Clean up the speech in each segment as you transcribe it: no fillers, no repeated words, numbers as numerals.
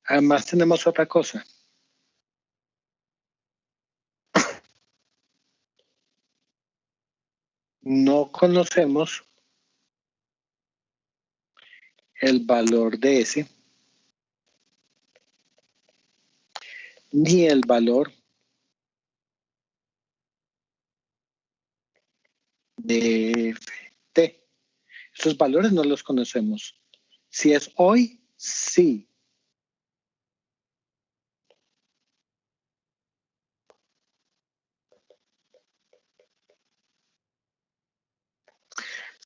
Además tenemos otra cosa. No conocemos el valor de S ni el valor de T. Esos valores no los conocemos. Si es hoy, sí.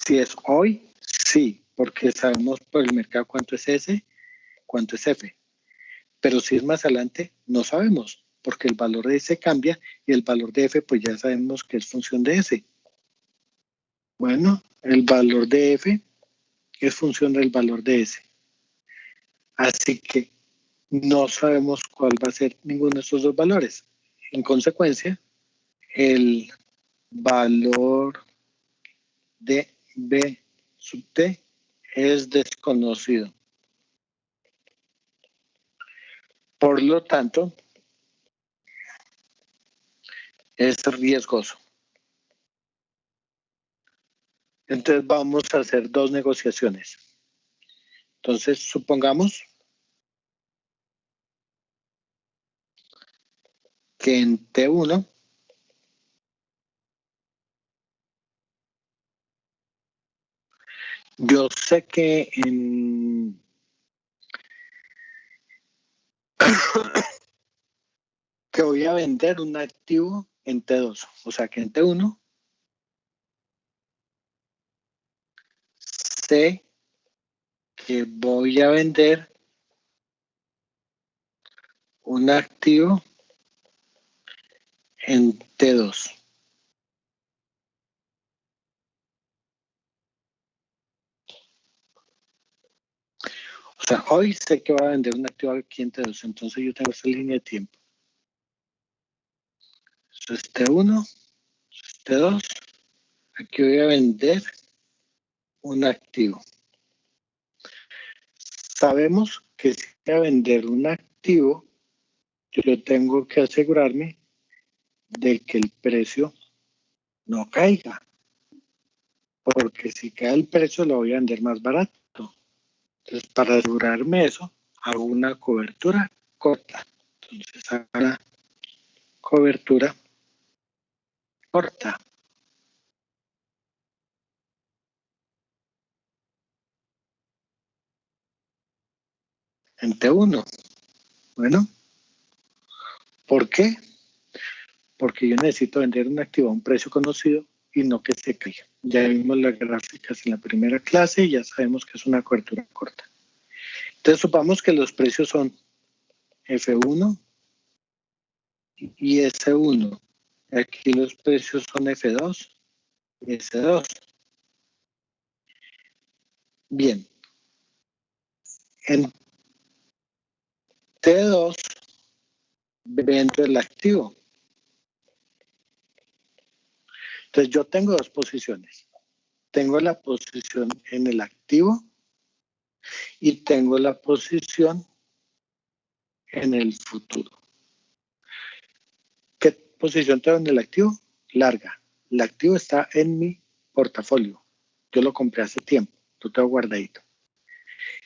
Si es hoy, sí, porque sabemos por el mercado cuánto es S, cuánto es F. Pero si es más adelante, no sabemos, porque el valor de S cambia y el valor de F, pues ya sabemos que es función de S. Bueno, el valor de F es función del valor de S. Así que no sabemos cuál va a ser ninguno de estos dos valores. En consecuencia, el valor de B sub T es desconocido. Por lo tanto, es riesgoso. Entonces vamos a hacer dos negociaciones. Entonces, supongamos que en T1 yo sé que que voy a vender un activo en T2. O sea que en T1 sé que voy a vender un activo en T2. O sea, hoy sé que voy a vender un activo aquí en T2, entonces yo tengo esa línea de tiempo. Eso es T1, eso es T2. Aquí voy a vender un activo. Sabemos que si voy a vender un activo, yo tengo que asegurarme de que el precio no caiga. Porque si cae el precio, lo voy a vender más barato. Entonces, para asegurarme eso, hago una cobertura corta. Entonces, hago una cobertura corta. En T1. Bueno, ¿por qué? Porque yo necesito vender un activo a un precio conocido y no que se caiga. Ya vimos las gráficas en la primera clase y ya sabemos que es una cobertura corta. Entonces, supongamos que los precios son F1 y S1. Aquí los precios son F2 y S2. Bien, en T2 vendo el activo. Entonces yo tengo dos posiciones. Tengo la posición en el activo y tengo la posición en el futuro. ¿Qué posición tengo en el activo? Larga. El activo está en mi portafolio. Yo lo compré hace tiempo. Lo tengo guardadito.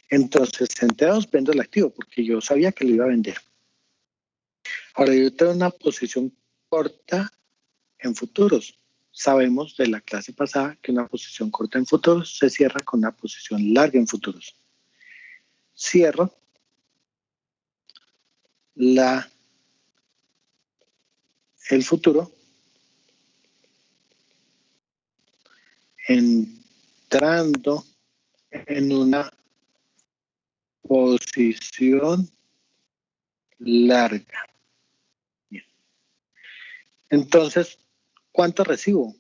Entonces, en T2 vendo el activo porque yo sabía que lo iba a vender. Ahora, yo tengo una posición corta en futuros. Sabemos de la clase pasada que una posición corta en futuros se cierra con una posición larga en futuros. Cierro el futuro entrando en una posición larga. Bien. Entonces, ¿cuánto recibo?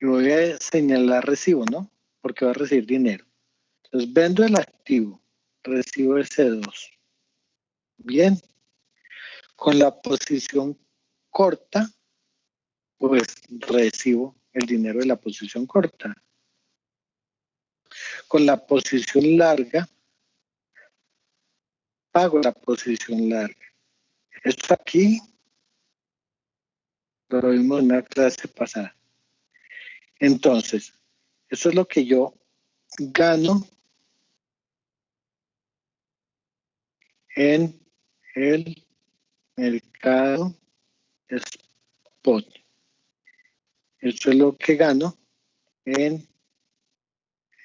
Y voy a señalar recibo, ¿no? Porque voy a recibir dinero. Entonces, vendo el activo, recibo ese 2. Bien. Con la posición corta, pues recibo el dinero de la posición corta. Con la posición larga, pago la posición larga. Esto aquí lo vimos en una clase pasada. Entonces, eso es lo que yo gano en el mercado spot. Eso es lo que gano en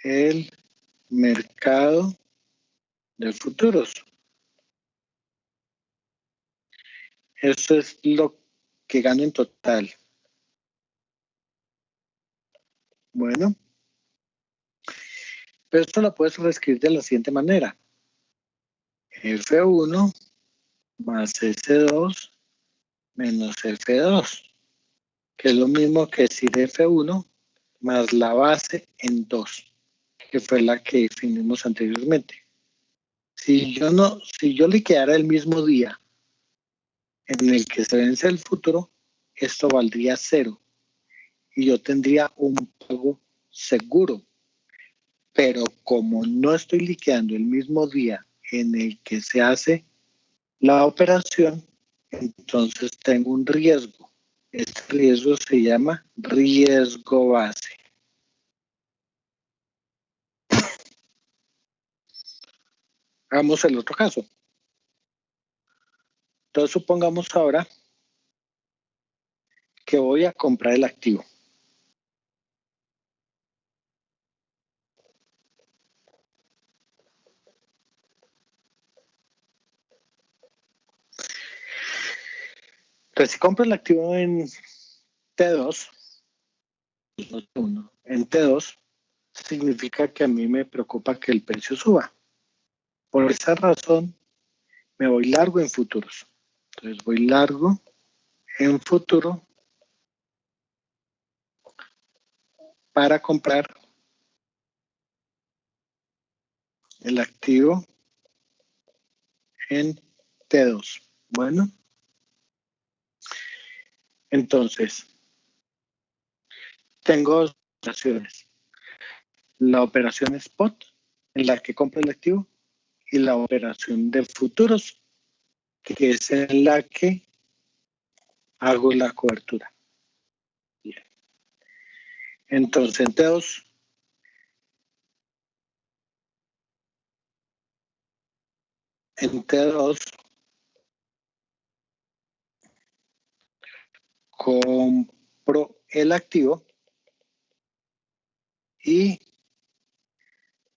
el mercado de futuros. Eso es lo que gano en total. Bueno, pero esto lo puedes reescribir de la siguiente manera. F1 más S2 menos F2, que es lo mismo que decir F1 más la base en 2, que fue la que definimos anteriormente. Si yo liquidara el mismo día en el que se vence el futuro, esto valdría 0 y yo tendría un pago seguro. Pero como no estoy liquidando el mismo día en el que se hace la operación, entonces tengo un riesgo. Este riesgo se llama riesgo base. Hagamos el otro caso. Entonces supongamos ahora que voy a comprar el activo. Entonces si compro el activo en T2, en T2, significa que a mí me preocupa que el precio suba. Por esa razón, me voy largo en futuros. Entonces voy largo en futuro para comprar el activo en T2. Bueno, entonces, tengo dos operaciones. La operación spot, en la que compro el activo, y la operación de futuros, que es en la que hago la cobertura. Bien. Entonces, en T2 compro el activo y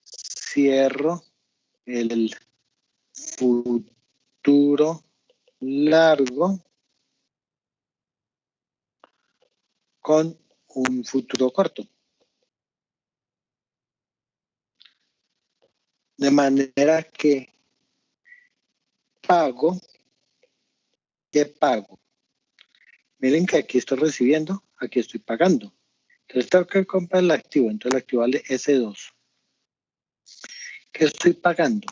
cierro el futuro largo con un futuro corto. De manera que pago, ¿qué pago? Miren que aquí estoy recibiendo, aquí estoy pagando. Entonces tengo que comprar el activo, entonces el activo vale S2. ¿Qué estoy pagando?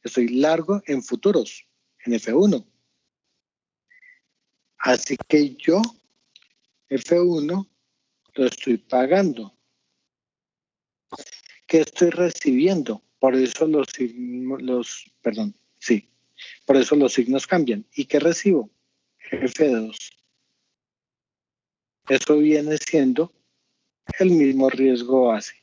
Estoy largo en futuros, en F1. Así que yo, F1, lo estoy pagando. ¿Qué estoy recibiendo? Por eso por eso los signos cambian. ¿Y qué recibo? F2. Eso viene siendo el mismo riesgo base.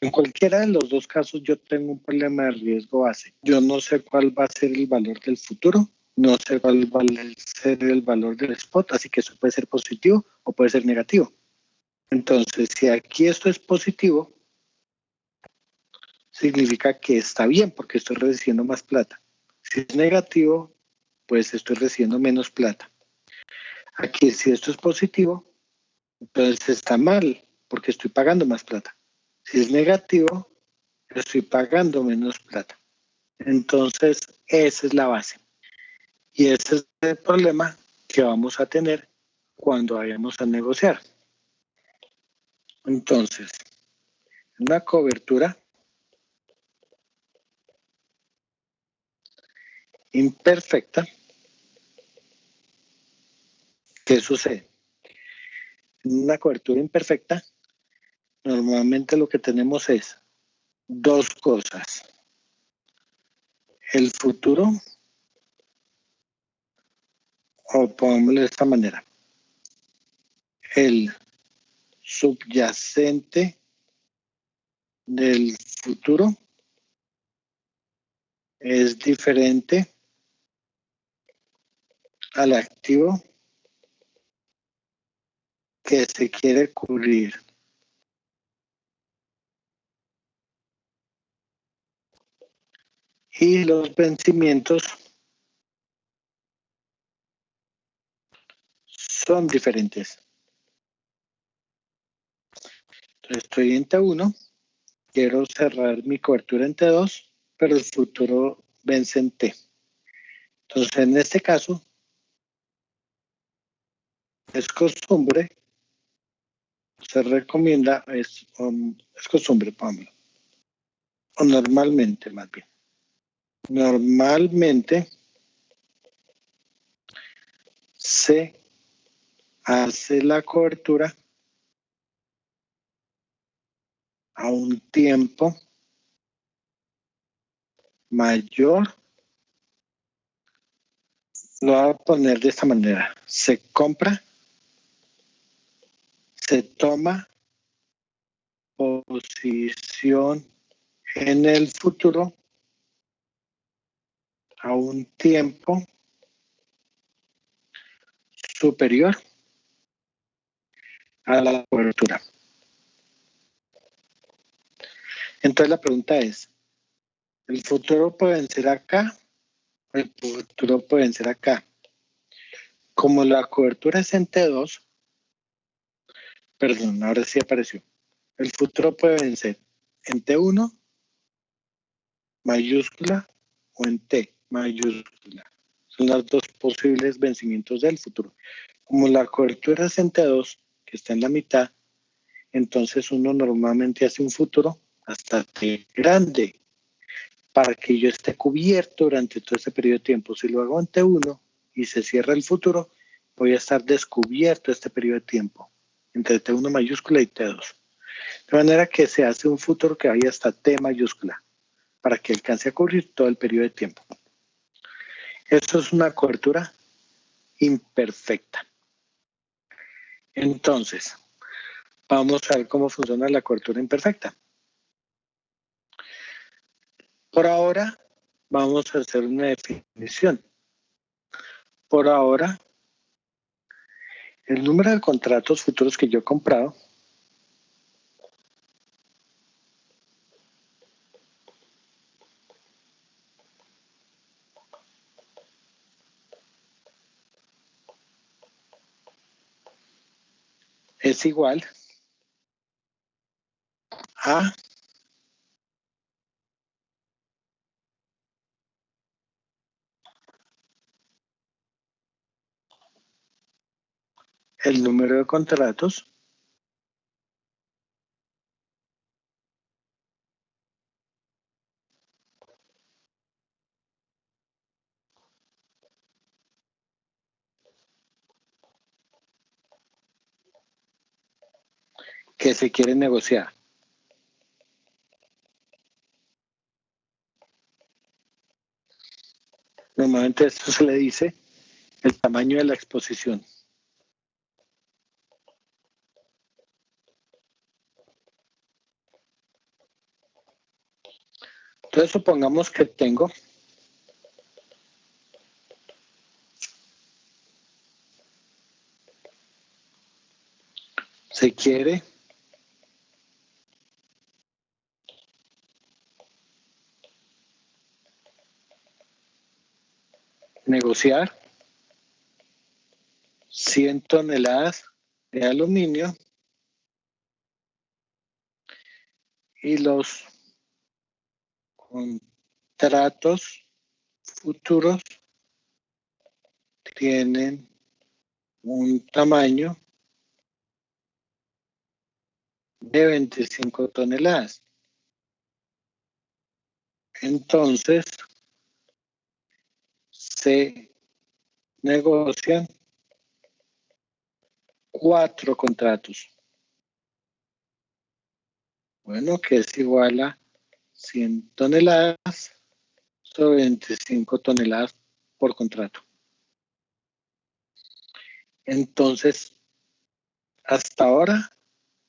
En cualquiera de los dos casos yo tengo un problema de riesgo base. Yo no sé cuál va a ser el valor del futuro, no sé cuál va a ser el valor del spot, así que eso puede ser positivo o puede ser negativo. Entonces, si aquí esto es positivo, significa que está bien porque estoy recibiendo más plata. Si es negativo, pues estoy recibiendo menos plata. Aquí, si esto es positivo, entonces está mal porque estoy pagando más plata. Si es negativo, estoy pagando menos plata. Entonces, esa es la base. Y ese es el problema que vamos a tener cuando vayamos a negociar. Entonces, una cobertura imperfecta, ¿qué sucede? En una cobertura imperfecta, Normalmente lo que tenemos es dos cosas. El futuro, o pongámoslo de esta manera, el subyacente del futuro es diferente al activo que se quiere cubrir. Y los vencimientos son diferentes. Entonces estoy en T1, quiero cerrar mi cobertura en T2, pero el futuro vence en T. Entonces en este caso es costumbre, se recomienda, es costumbre, Pablo, o normalmente más bien. Normalmente se hace la cobertura a un tiempo mayor. Lo voy a poner de esta manera. Se compra, se toma posición en el futuro a un tiempo superior a la cobertura. Entonces la pregunta es, ¿el futuro puede vencer acá? El futuro puede vencer acá. Como la cobertura es en T2, perdón, ahora sí apareció. El futuro puede vencer en T1 mayúscula o en T mayúscula. Son los dos posibles vencimientos del futuro. Como la cobertura es en T2, que está en la mitad, entonces uno normalmente hace un futuro hasta T grande para que yo esté cubierto durante todo ese periodo de tiempo. Si lo hago en T1 y se cierra el futuro, voy a estar descubierto este periodo de tiempo entre T1 mayúscula y T2. De manera que se hace un futuro que vaya hasta T mayúscula para que alcance a cubrir todo el periodo de tiempo. Esto es una cobertura imperfecta. Entonces, vamos a ver cómo funciona la cobertura imperfecta. Por ahora, vamos a hacer una definición. Por ahora, el número de contratos futuros que yo he comprado es igual a el número de contratos que se quieren negociar. Normalmente esto se le dice el tamaño de la exposición. Entonces supongamos que tengo se quiere negociar 100 toneladas de aluminio y los contratos futuros tienen un tamaño de 25 toneladas. Entonces, se negocian 4 contratos. Bueno, que es igual a 100 toneladas sobre 25 toneladas por contrato. Entonces, hasta ahora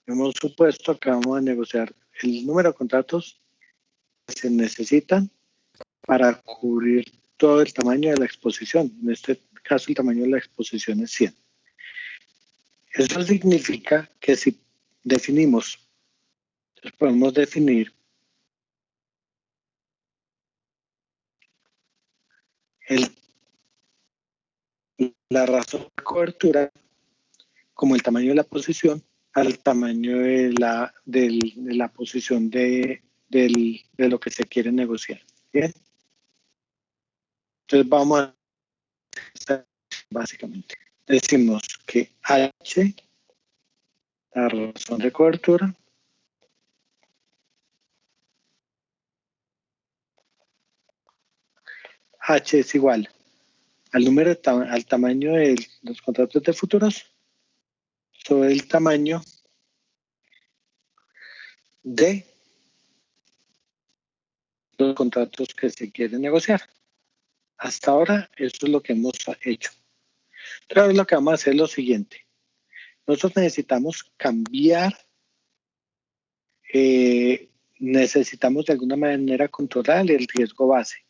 hemos supuesto que vamos a negociar el número de contratos que se necesitan para cubrir todo el tamaño de la exposición. En este caso, el tamaño de la exposición es 100. Eso significa que si definimos, podemos definir la razón de cobertura como el tamaño de la posición al tamaño de la posición de lo que se quiere negociar. ¿Bien? Entonces vamos a básicamente. Decimos que H, la razón de cobertura, H es igual al número al tamaño de los contratos de futuros sobre el tamaño de los contratos que se quieren negociar. Hasta ahora, eso es lo que hemos hecho. Entonces, lo que vamos a hacer es lo siguiente. Nosotros necesitamos cambiar, necesitamos de alguna manera controlar el riesgo base,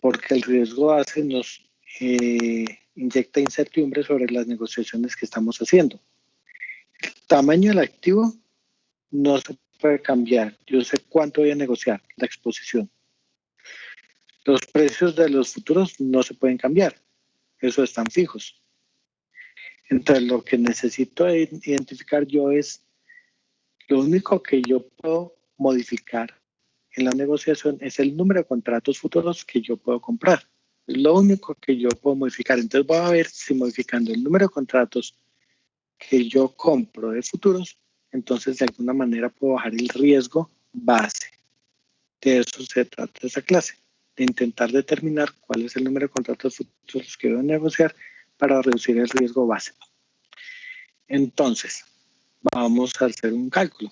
porque el riesgo base nos inyecta incertidumbre sobre las negociaciones que estamos haciendo. El tamaño del activo no se puede cambiar. Yo sé cuánto voy a negociar, la exposición. Los precios de los futuros no se pueden cambiar. Eso están fijos. Entonces, lo que necesito identificar yo es lo único que yo puedo modificar en la negociación es el número de contratos futuros que yo puedo comprar. Es lo único que yo puedo modificar. Entonces voy a ver si modificando el número de contratos que yo compro de futuros, entonces de alguna manera puedo bajar el riesgo base. De eso se trata esa clase, de intentar determinar cuál es el número de contratos futuros que debo negociar para reducir el riesgo base. Entonces, vamos a hacer un cálculo.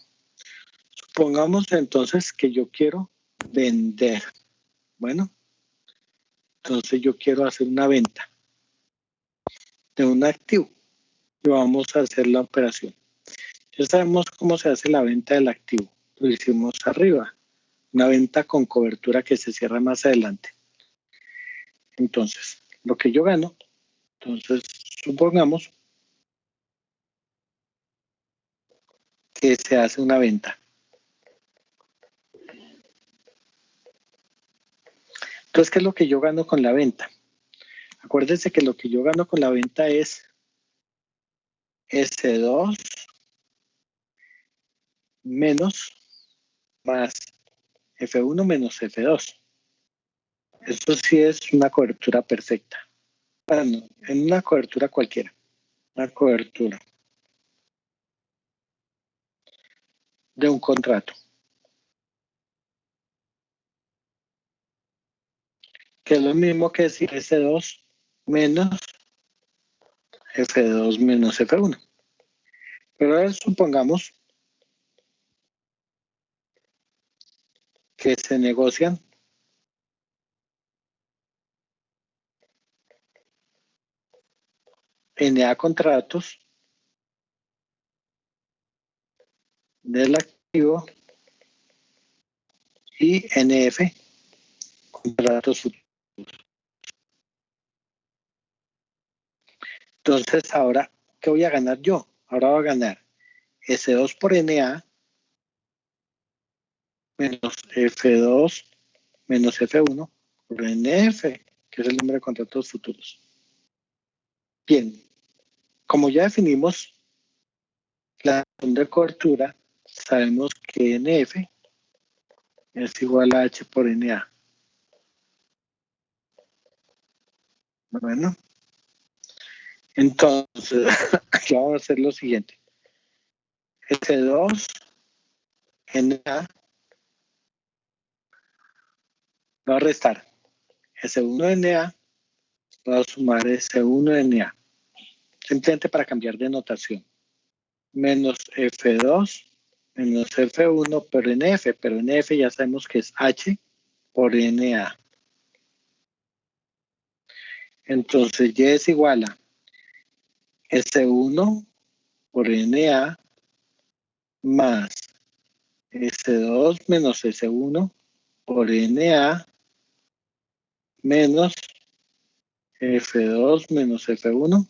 Supongamos entonces que yo quiero vender. Bueno, entonces yo quiero hacer una venta de un activo y vamos a hacer la operación. Ya sabemos cómo se hace la venta del activo. Lo hicimos arriba. Una venta con cobertura que se cierra más adelante. Entonces, lo que yo gano, entonces supongamos que se hace una venta. Entonces, ¿qué es lo que yo gano con la venta? Acuérdense que lo que yo gano con la venta es S2 menos más F1 menos F2. Esto sí es una cobertura perfecta. Bueno, en una cobertura cualquiera. Una cobertura de un contrato. Que es lo mismo que decir S2 menos F2 menos F1. Pero ahora supongamos que se negocian NA contratos del activo y NF contratos futuros. Entonces, ahora, ¿qué voy a ganar yo? Ahora voy a ganar S2 por NA menos F2 menos F1 por NF, que es el número de contratos futuros. Bien, como ya definimos la razón de cobertura, sabemos que NF es igual a H por NA. Bueno, entonces, aquí vamos a hacer lo siguiente. S2 NA va a restar S1 NA, va a sumar S1 NA, simplemente para cambiar de notación, menos F2 menos F1 pero en F ya sabemos que es H por NA. Entonces Y es igual a S1 por NA más S2 menos S1 por NA menos F2 menos F1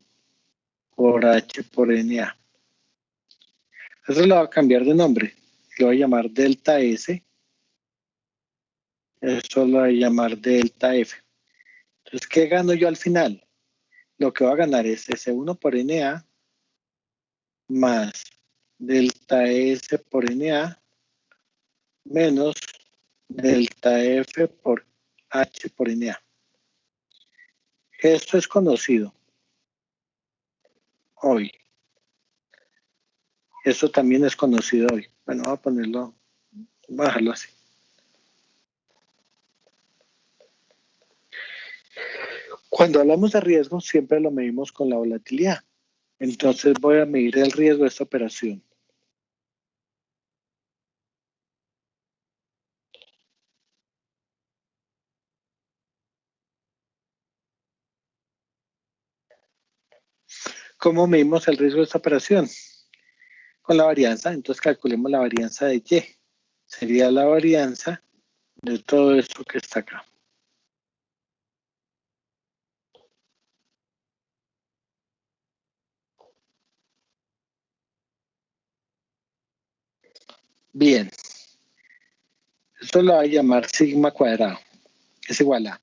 por H por NA. Eso lo voy a cambiar de nombre. Lo voy a llamar delta S. Eso lo voy a llamar delta F. Entonces, ¿qué gano yo al final? Lo que voy a ganar es S1 por NA más delta S por NA menos delta F por H por NA. Esto es conocido hoy. Esto también es conocido hoy. Bueno, voy a ponerlo, voy a dejarlo así. Cuando hablamos de riesgo, siempre lo medimos con la volatilidad. Entonces voy a medir el riesgo de esta operación. ¿Cómo medimos el riesgo de esta operación? Con la varianza. Entonces calculemos la varianza de Y. Sería la varianza de todo esto que está acá. Bien. Esto lo voy a llamar sigma cuadrado. Es igual a la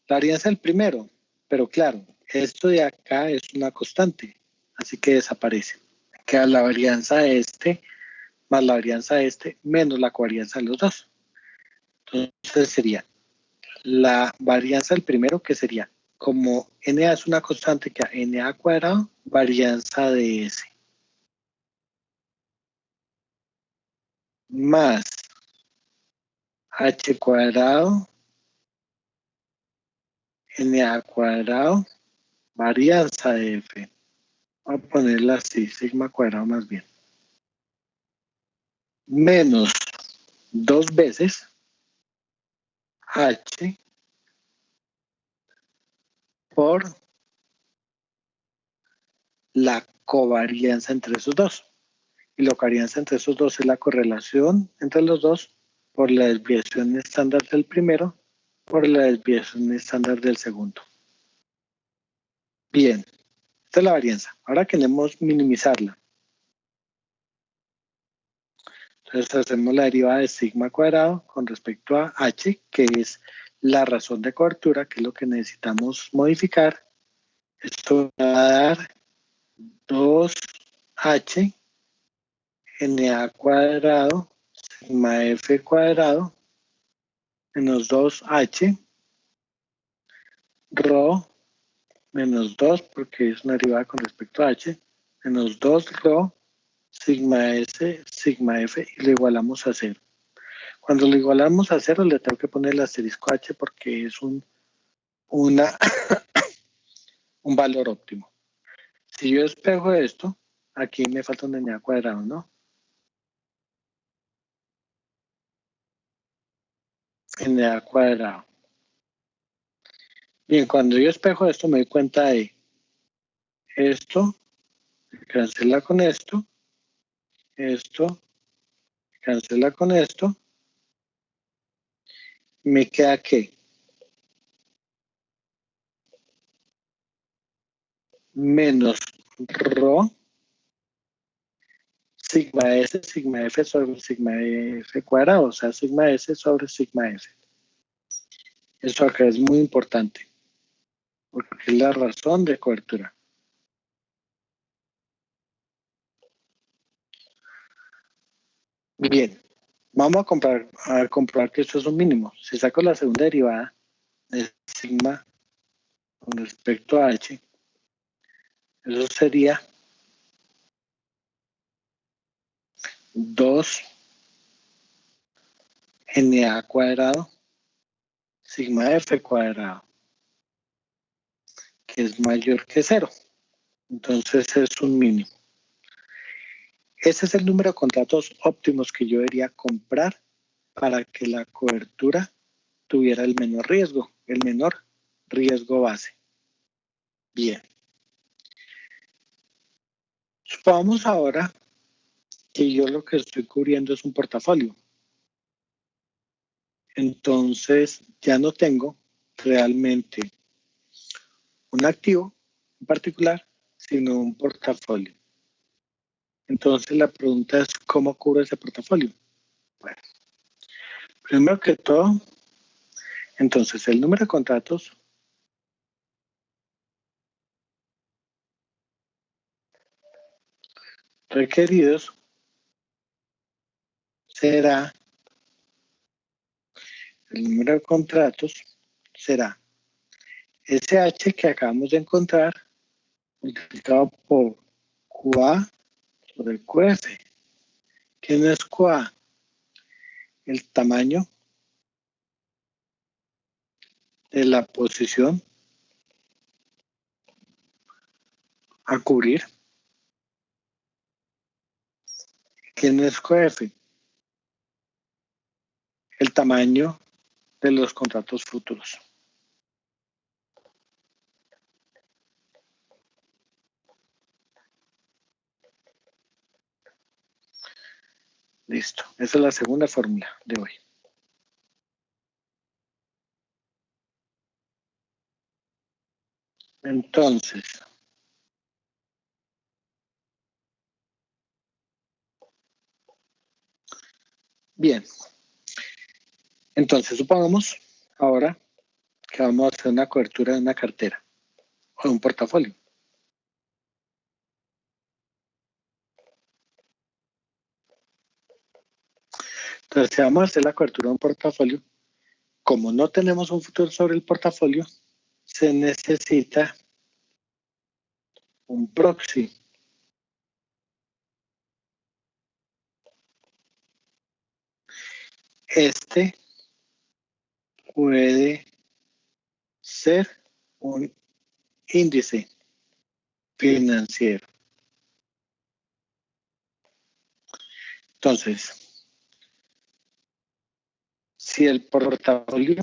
varianza del primero. Pero claro, esto de acá es una constante. Así que desaparece. Queda la varianza de este más la varianza de este menos la covarianza de los dos. Entonces sería la varianza del primero, que sería como NA es una constante, que a NA cuadrado, varianza de S. Más H cuadrado, NA cuadrado, varianza de F. Voy a ponerla así, sigma cuadrado más bien. Menos 2 veces H por la covarianza entre esos dos. Y la covarianza entre esos dos es la correlación entre los dos por la desviación estándar del primero por la desviación estándar del segundo. Bien, esta es la varianza. Ahora queremos minimizarla. Entonces hacemos la derivada de sigma cuadrado con respecto a h, que es la razón de cobertura, que es lo que necesitamos modificar. Esto va a dar 2h na cuadrado sigma f cuadrado menos 2h rho menos 2, porque es una derivada con respecto a h, menos 2 rho sigma s, sigma f, y lo igualamos a 0. Cuando lo igualamos a 0, le tengo que poner el asterisco h porque es un valor óptimo. Si yo despejo esto, aquí me falta un na cuadrado, ¿no? Na cuadrado. Bien, cuando yo despejo esto, me doy cuenta de esto, cancela con esto, cancela con esto, me queda que menos rho sigma s, sigma f sobre sigma f cuadrado, o sea, sigma s sobre sigma f. Esto acá es muy importante, porque es la razón de cobertura. Bien, vamos a comprobar que esto es un mínimo. Si saco la segunda derivada de sigma con respecto a h, eso sería 2 na cuadrado sigma f cuadrado, que es mayor que 0. Entonces es un mínimo. Ese es el número de contratos óptimos que yo debería comprar para que la cobertura tuviera el menor riesgo base. Bien. Supongamos ahora que yo lo que estoy cubriendo es un portafolio. Entonces ya no tengo realmente un activo en particular, sino un portafolio. Entonces la pregunta es, ¿cómo cubro ese portafolio? Bueno, primero que todo, entonces el número de contratos requeridos será, el número de contratos será SH que acabamos de encontrar multiplicado por QA sobre QF. ¿Qué no es QA? El tamaño de la posición a cubrir. ¿Qué no es QF? El tamaño de los contratos futuros. Listo. Esa es la segunda fórmula de hoy. Entonces, bien. Entonces, supongamos ahora que vamos a hacer una cobertura de una cartera o de un portafolio. Entonces, si vamos a hacer la cobertura de un portafolio, como no tenemos un futuro sobre el portafolio, se necesita un proxy. Este puede ser un índice financiero. Entonces, si el portafolio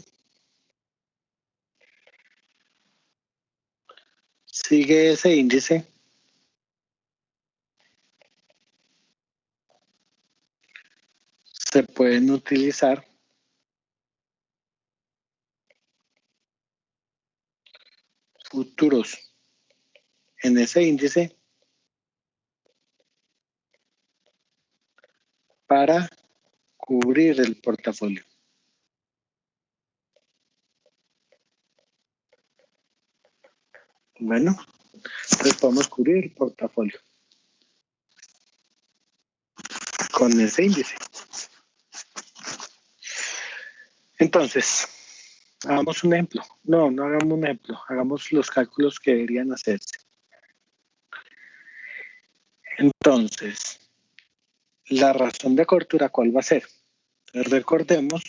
sigue ese índice, se pueden utilizar futuros en ese índice para cubrir el portafolio. Bueno, entonces podemos cubrir el portafolio con ese índice. Entonces, hagamos un ejemplo. No hagamos un ejemplo. Hagamos los cálculos que deberían hacerse. Entonces, la razón de cobertura, ¿cuál va a ser? Recordemos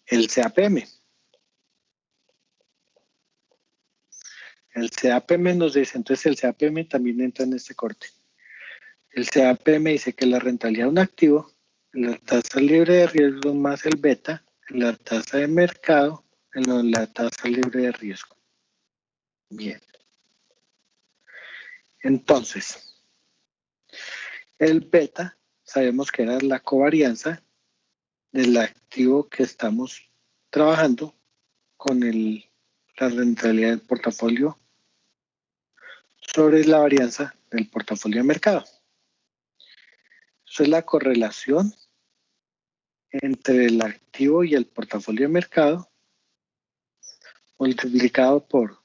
el CAPM. El CAPM nos dice, entonces el CAPM también entra en este corte. El CAPM dice que la rentabilidad de un activo, la tasa libre de riesgo más el beta, la tasa de mercado, la tasa libre de riesgo. Bien. Entonces, el beta sabemos que era la covarianza del activo que estamos trabajando con la rentabilidad del portafolio sobre la varianza del portafolio de mercado. Eso es la correlación entre el activo y el portafolio de mercado multiplicado por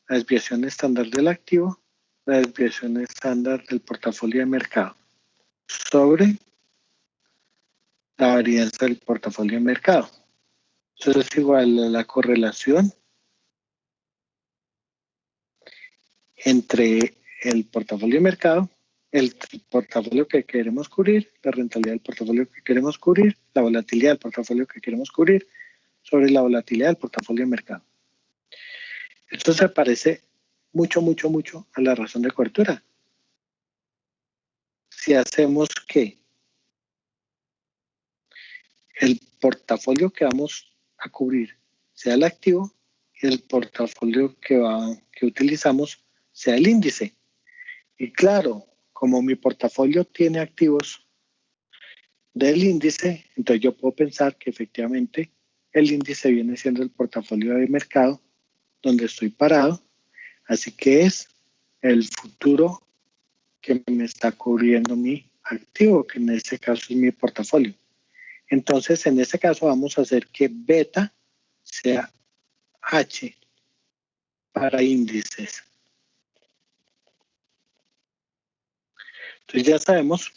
la desviación estándar del activo, la desviación estándar del portafolio de mercado sobre la varianza del portafolio de mercado. Eso es igual a la correlación entre el portafolio de mercado, el portafolio que queremos cubrir, la rentabilidad del portafolio que queremos cubrir, la volatilidad del portafolio que queremos cubrir sobre la volatilidad del portafolio de mercado. Esto se parece mucho, mucho, mucho a la razón de cobertura. Si hacemos que el portafolio que vamos a cubrir sea el activo y el portafolio que utilizamos sea el índice. Y claro, como mi portafolio tiene activos del índice, entonces yo puedo pensar que efectivamente el índice viene siendo el portafolio de mercado donde estoy parado, así que es el futuro que me está cubriendo mi activo, que en este caso es mi portafolio. Entonces, en este caso vamos a hacer que beta sea H para índices. Entonces ya sabemos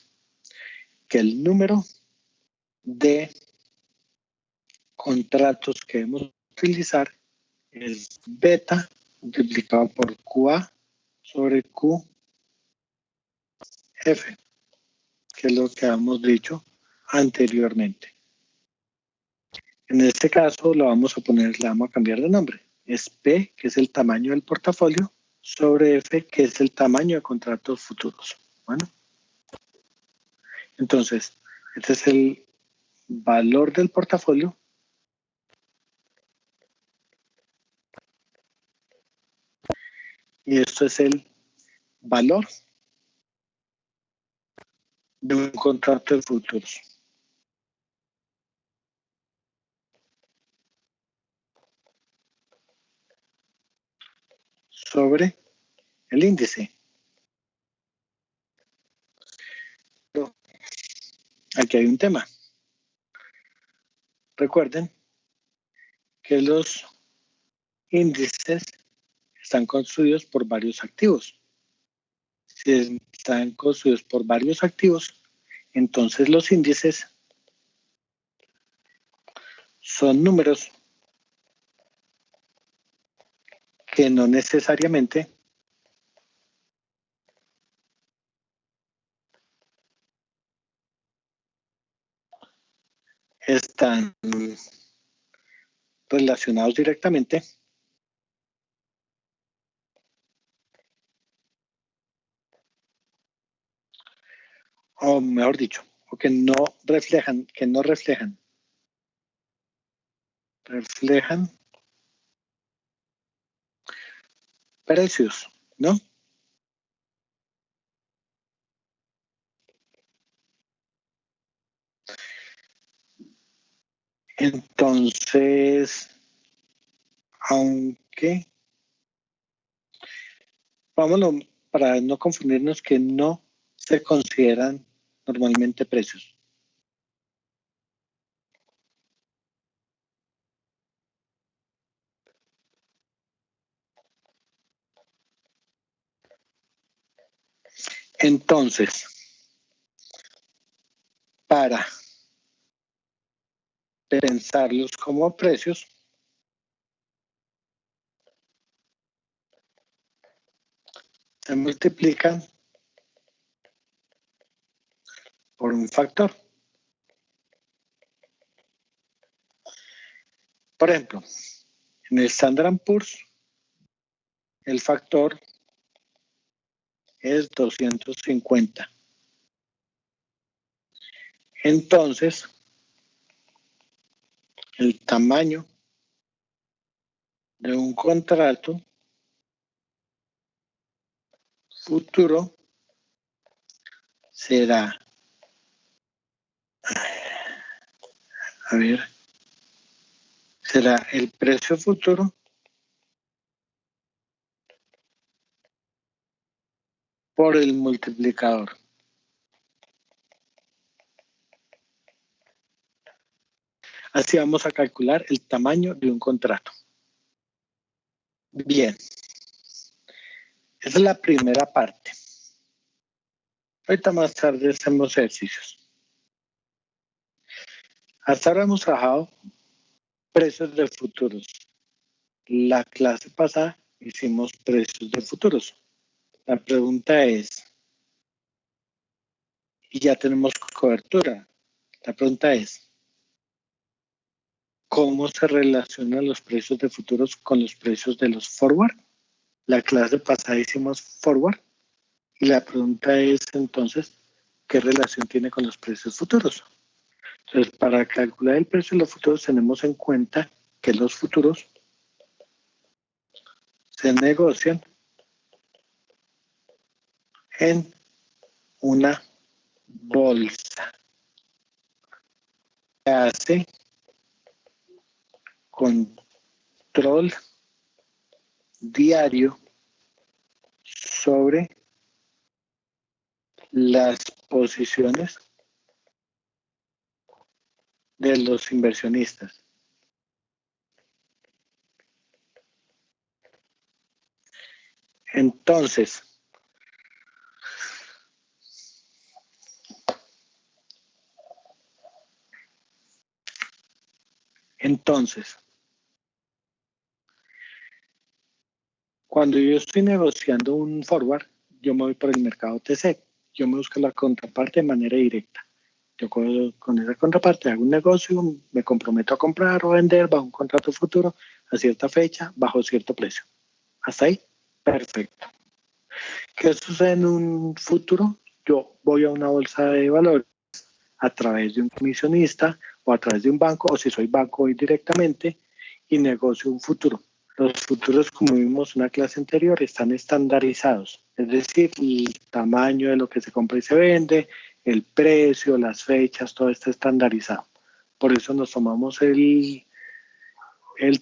que el número de contratos que debemos utilizar es beta multiplicado por QA sobre QF, que es lo que hemos dicho anteriormente. En este caso lo vamos a poner, le vamos a cambiar de nombre. Es P, que es el tamaño del portafolio, sobre F, que es el tamaño de contratos futuros. Bueno, entonces, este es el valor del portafolio y esto es el valor de un contrato de futuros. Sobre el índice. Aquí hay un tema. Recuerden que los índices están construidos por varios activos. Si están construidos por varios activos, entonces los índices son números que no necesariamente están relacionados directamente o mejor dicho, o que no reflejan precios, ¿no? Entonces, aunque, vámonos, para no confundirnos, que no se consideran normalmente precios. Entonces, para pensarlos como precios, se multiplican por un factor. Por ejemplo, en el Standard & Poor's, el factor es 250. Entonces, el tamaño de un contrato futuro será, a ver, será el precio futuro por el multiplicador. Así vamos a calcular el tamaño de un contrato. Bien, esa es la primera parte. Ahorita más tarde hacemos ejercicios. Hasta ahora hemos trabajado precios de futuros. La clase pasada hicimos precios de futuros. La pregunta es, y ya tenemos cobertura. La pregunta es, ¿Cómo se relacionan los precios de futuros con los precios de los forward? La clase pasada hicimos forward y la pregunta es entonces, ¿qué relación tiene con los precios futuros? Entonces, para calcular el precio de los futuros tenemos en cuenta que los futuros se negocian en una bolsa. Se hace control diario sobre las posiciones de los inversionistas. Entonces, cuando yo estoy negociando un forward, yo me voy por el mercado OTC. Yo me busco la contraparte de manera directa. Yo con esa contraparte hago un negocio, me comprometo a comprar o vender bajo un contrato futuro a cierta fecha, bajo cierto precio. ¿Hasta ahí? Perfecto. ¿Qué sucede en un futuro? Yo voy a una bolsa de valores a través de un comisionista o a través de un banco, o si soy banco, voy directamente y negocio un futuro. Los futuros, como vimos en una clase anterior, están estandarizados, es decir, el tamaño de lo que se compra y se vende, el precio, las fechas, todo está estandarizado. Por eso nos tomamos el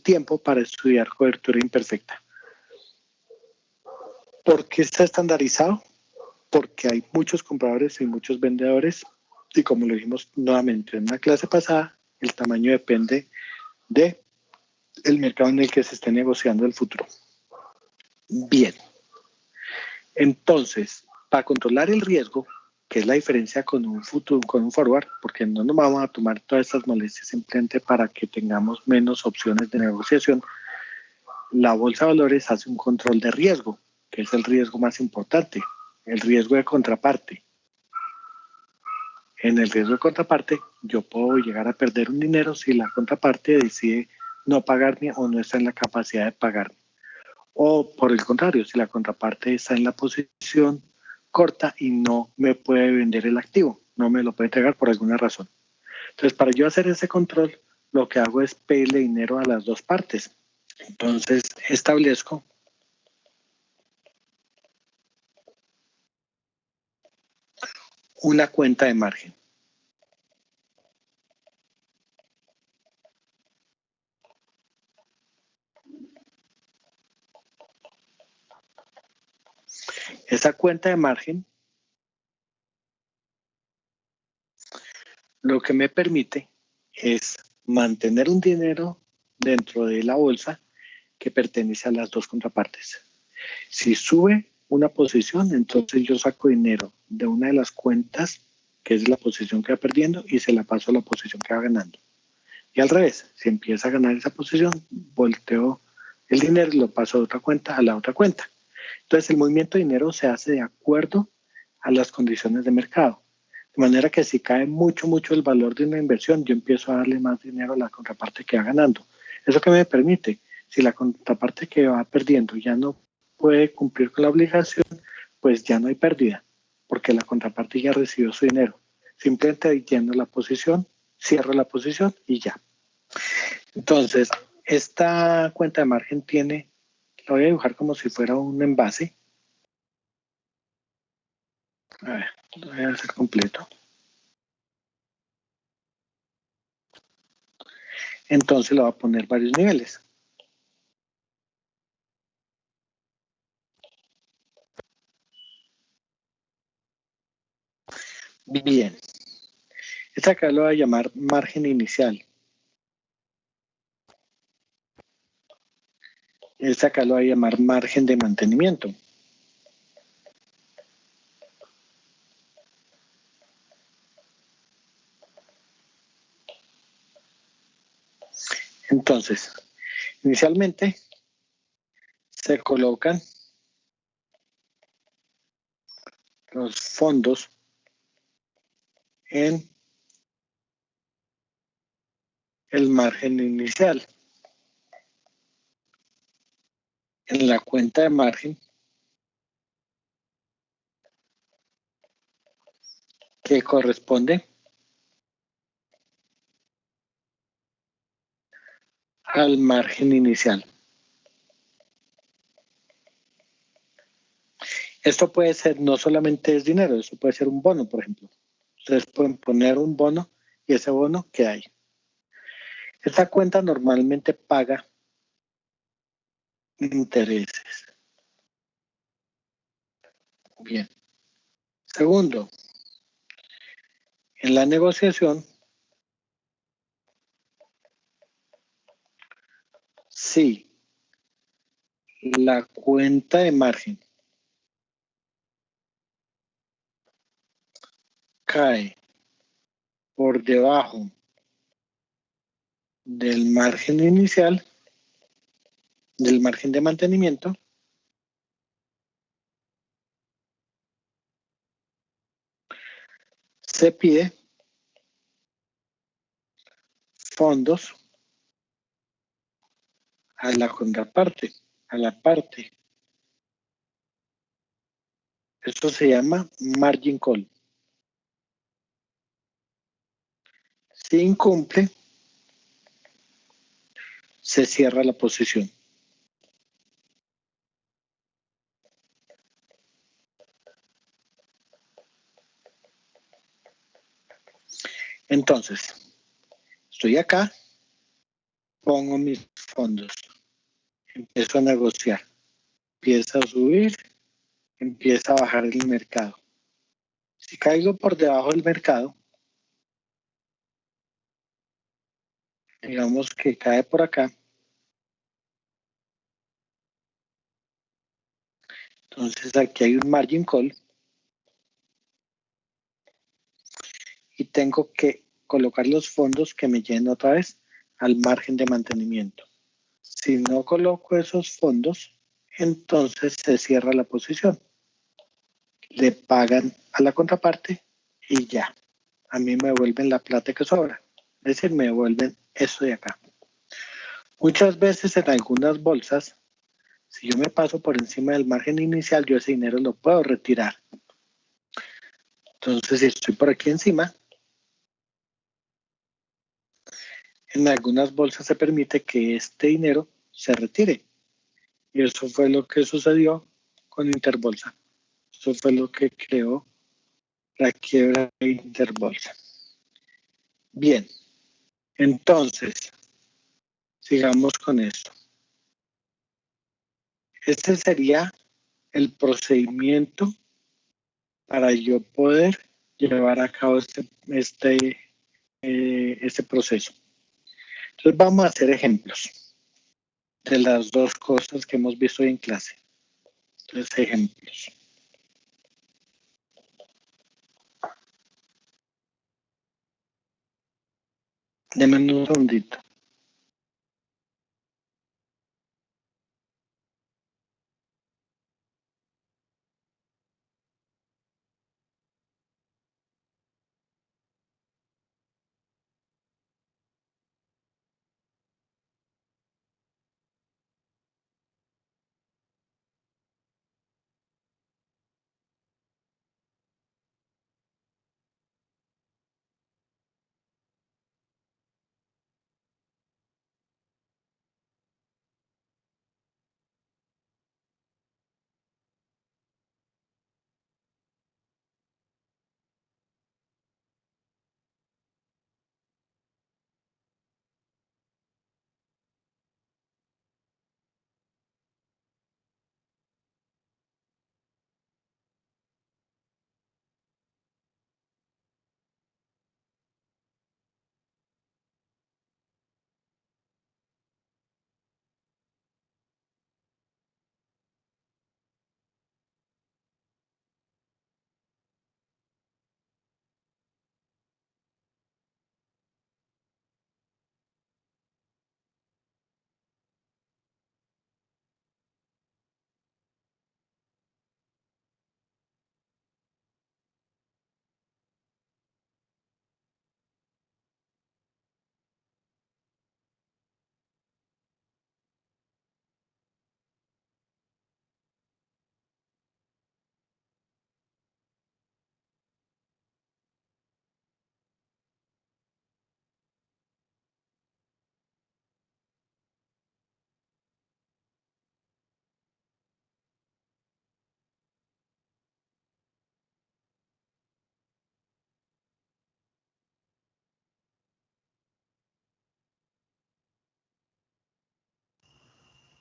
tiempo para estudiar cobertura imperfecta. ¿Por qué está estandarizado? Porque hay muchos compradores y muchos vendedores, y como lo dijimos nuevamente en la clase pasada, el tamaño depende de el mercado en el que se esté negociando el futuro. Bien, entonces, para controlar el riesgo, que es la diferencia con un futuro, con un forward, porque no nos vamos a tomar todas estas molestias simplemente para que tengamos menos opciones de negociación, la bolsa de valores hace un control de riesgo, que es el riesgo más importante, el riesgo de contraparte. En el riesgo de contraparte, yo puedo llegar a perder un dinero si la contraparte decide no pagarme o no está en la capacidad de pagarme. O por el contrario, si la contraparte está en la posición corta y no me puede vender el activo, no me lo puede entregar por alguna razón. Entonces, para yo hacer ese control, lo que hago es pedirle dinero a las dos partes. Entonces, establezco una cuenta de margen. Esa cuenta de margen lo que me permite es mantener un dinero dentro de la bolsa que pertenece a las dos contrapartes. Si sube una posición, entonces yo saco dinero de una de las cuentas, que es la posición que va perdiendo, y se la paso a la posición que va ganando. Y al revés, si empieza a ganar esa posición, volteo el dinero y lo paso de otra cuenta a la otra cuenta. Entonces el movimiento de dinero se hace de acuerdo a las condiciones de mercado. De manera que si cae mucho, mucho el valor de una inversión, yo empiezo a darle más dinero a la contraparte que va ganando. ¿Eso qué me permite? Si la contraparte que va perdiendo ya no puede cumplir con la obligación, pues ya no hay pérdida, porque la contraparte ya recibió su dinero. Simplemente lleno la posición, cierro la posición y ya. Entonces, esta cuenta de margen tiene, la voy a dibujar como si fuera un envase. A ver, lo voy a hacer completo. Entonces le voy a poner varios niveles. Bien. Esta acá lo voy a llamar margen inicial. Esta acá lo voy a llamar margen de mantenimiento. Entonces, inicialmente se colocan los fondos en el margen inicial. En la cuenta de margen, que corresponde al margen inicial. Esto puede ser, no solamente es dinero, eso puede ser un bono, por ejemplo. Ustedes pueden poner un bono y ese bono, ¿qué hay? Esta cuenta normalmente paga intereses. Bien. Segundo, en la negociación, si la cuenta de margen cae por debajo del margen inicial, del margen de mantenimiento, se pide fondos a la contraparte, a la parte. Esto se llama margin call. Si incumple, se cierra la posición. Entonces, estoy acá, pongo mis fondos, empiezo a negociar, empieza a subir, empieza a bajar el mercado. Si caigo por debajo del mercado, digamos que cae por acá, entonces aquí hay un margin call y tengo que colocar los fondos que me llenen otra vez al margen de mantenimiento. Si no coloco esos fondos, entonces se cierra la posición. Le pagan a la contraparte y ya. A mí me devuelven la plata que sobra. Es decir, me devuelven eso de acá. Muchas veces en algunas bolsas, si yo me paso por encima del margen inicial, yo ese dinero lo puedo retirar. Entonces, si estoy por aquí encima, en algunas bolsas se permite que este dinero se retire. Y eso fue lo que sucedió con Interbolsa. Eso fue lo que creó la quiebra de Interbolsa. Bien, entonces, sigamos con esto. Este sería el procedimiento para yo poder llevar a cabo este proceso. Entonces vamos a hacer ejemplos de las dos cosas que hemos visto hoy en clase. Entonces, ejemplos. Denme un segundito.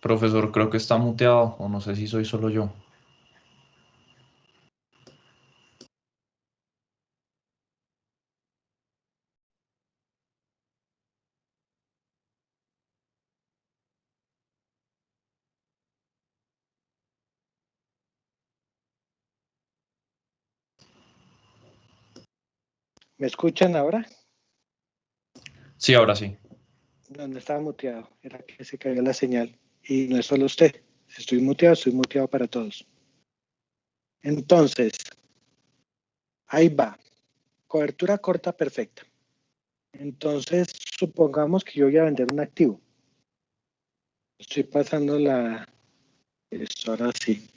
Profesor, creo que está muteado, o no sé si soy solo yo. ¿Me escuchan ahora? Sí, ahora sí. No, no estaba muteado, era que se cayó la señal. Y no es solo usted. Si estoy muteado para todos. Entonces, ahí va. Cobertura corta perfecta. Entonces, supongamos que yo voy a vender un activo. Estoy pasando esto ahora sí.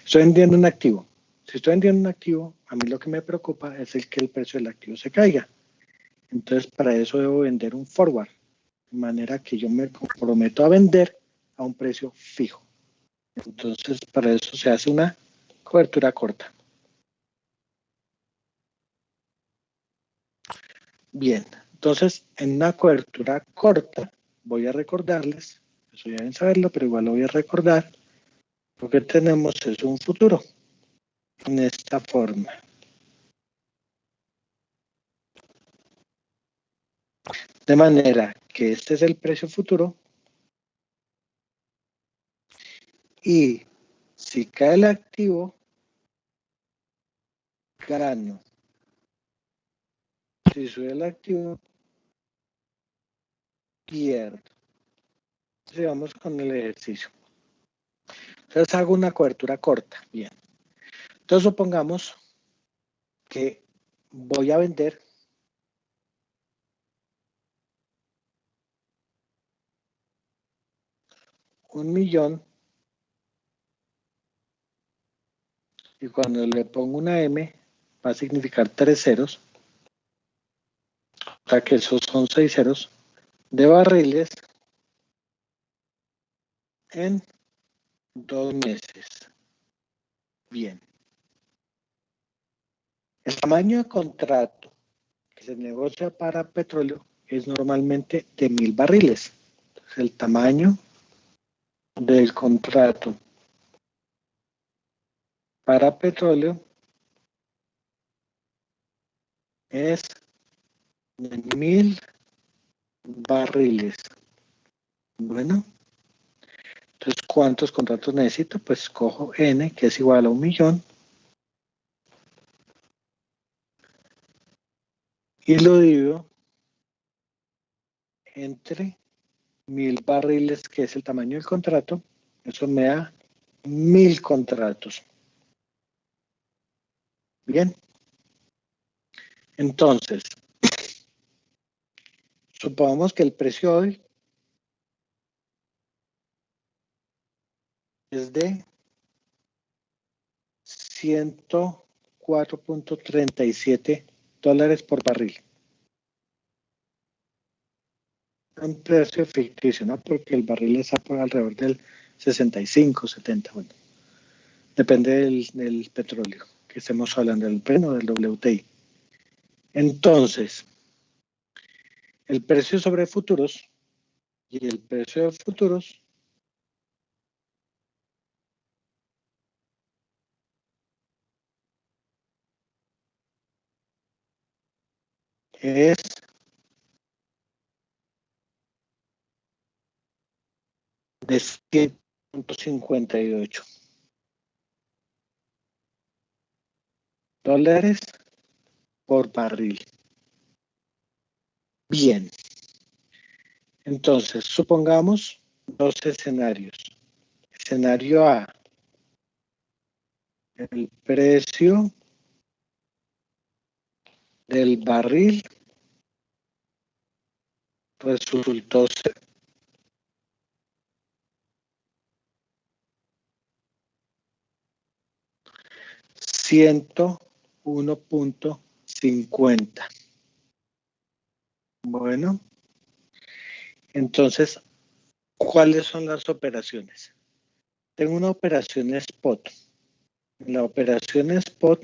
Estoy vendiendo un activo. Si estoy vendiendo un activo, a mí lo que me preocupa es el que el precio del activo se caiga. Entonces, para eso debo vender un forward. De manera que yo me comprometo a vender a un precio fijo. Entonces, para eso se hace una cobertura corta. Bien, entonces en una cobertura corta voy a recordarles, eso ya deben saberlo, pero igual lo voy a recordar, lo que tenemos es un futuro en esta forma. De manera que este es el precio futuro y si cae el activo, gano. Si sube el activo, pierdo. Entonces vamos con el ejercicio. Entonces hago una cobertura corta. Bien. Entonces supongamos que voy a vender un millón y cuando le pongo una M va a significar 3 ceros, o sea que esos son 6 ceros de barriles en 2 meses. Bien. El tamaño de contrato que se negocia para petróleo es normalmente de 1000 barriles. Entonces, el tamaño del contrato para petróleo es de 1000 barriles. Bueno, entonces, ¿cuántos contratos necesito? Pues cojo N, que es igual a 1.000.000, y lo divido entre 1000 barriles, que es el tamaño del contrato. Eso me da 1000 contratos. Bien. Entonces, supongamos que el precio hoy es de 104.37 dólares por barril. Un precio ficticio, ¿no? Porque el barril está por alrededor del 65, 70, bueno. Depende del petróleo que estemos hablando, del Brent o del WTI. Entonces, el precio sobre futuros y el precio de futuros es de 100.58 dólares por barril. Bien, entonces supongamos dos escenarios. Escenario A, el precio del barril resultó ser 101.50. Bueno, entonces, ¿cuáles son las operaciones? Tengo una operación spot. En la operación spot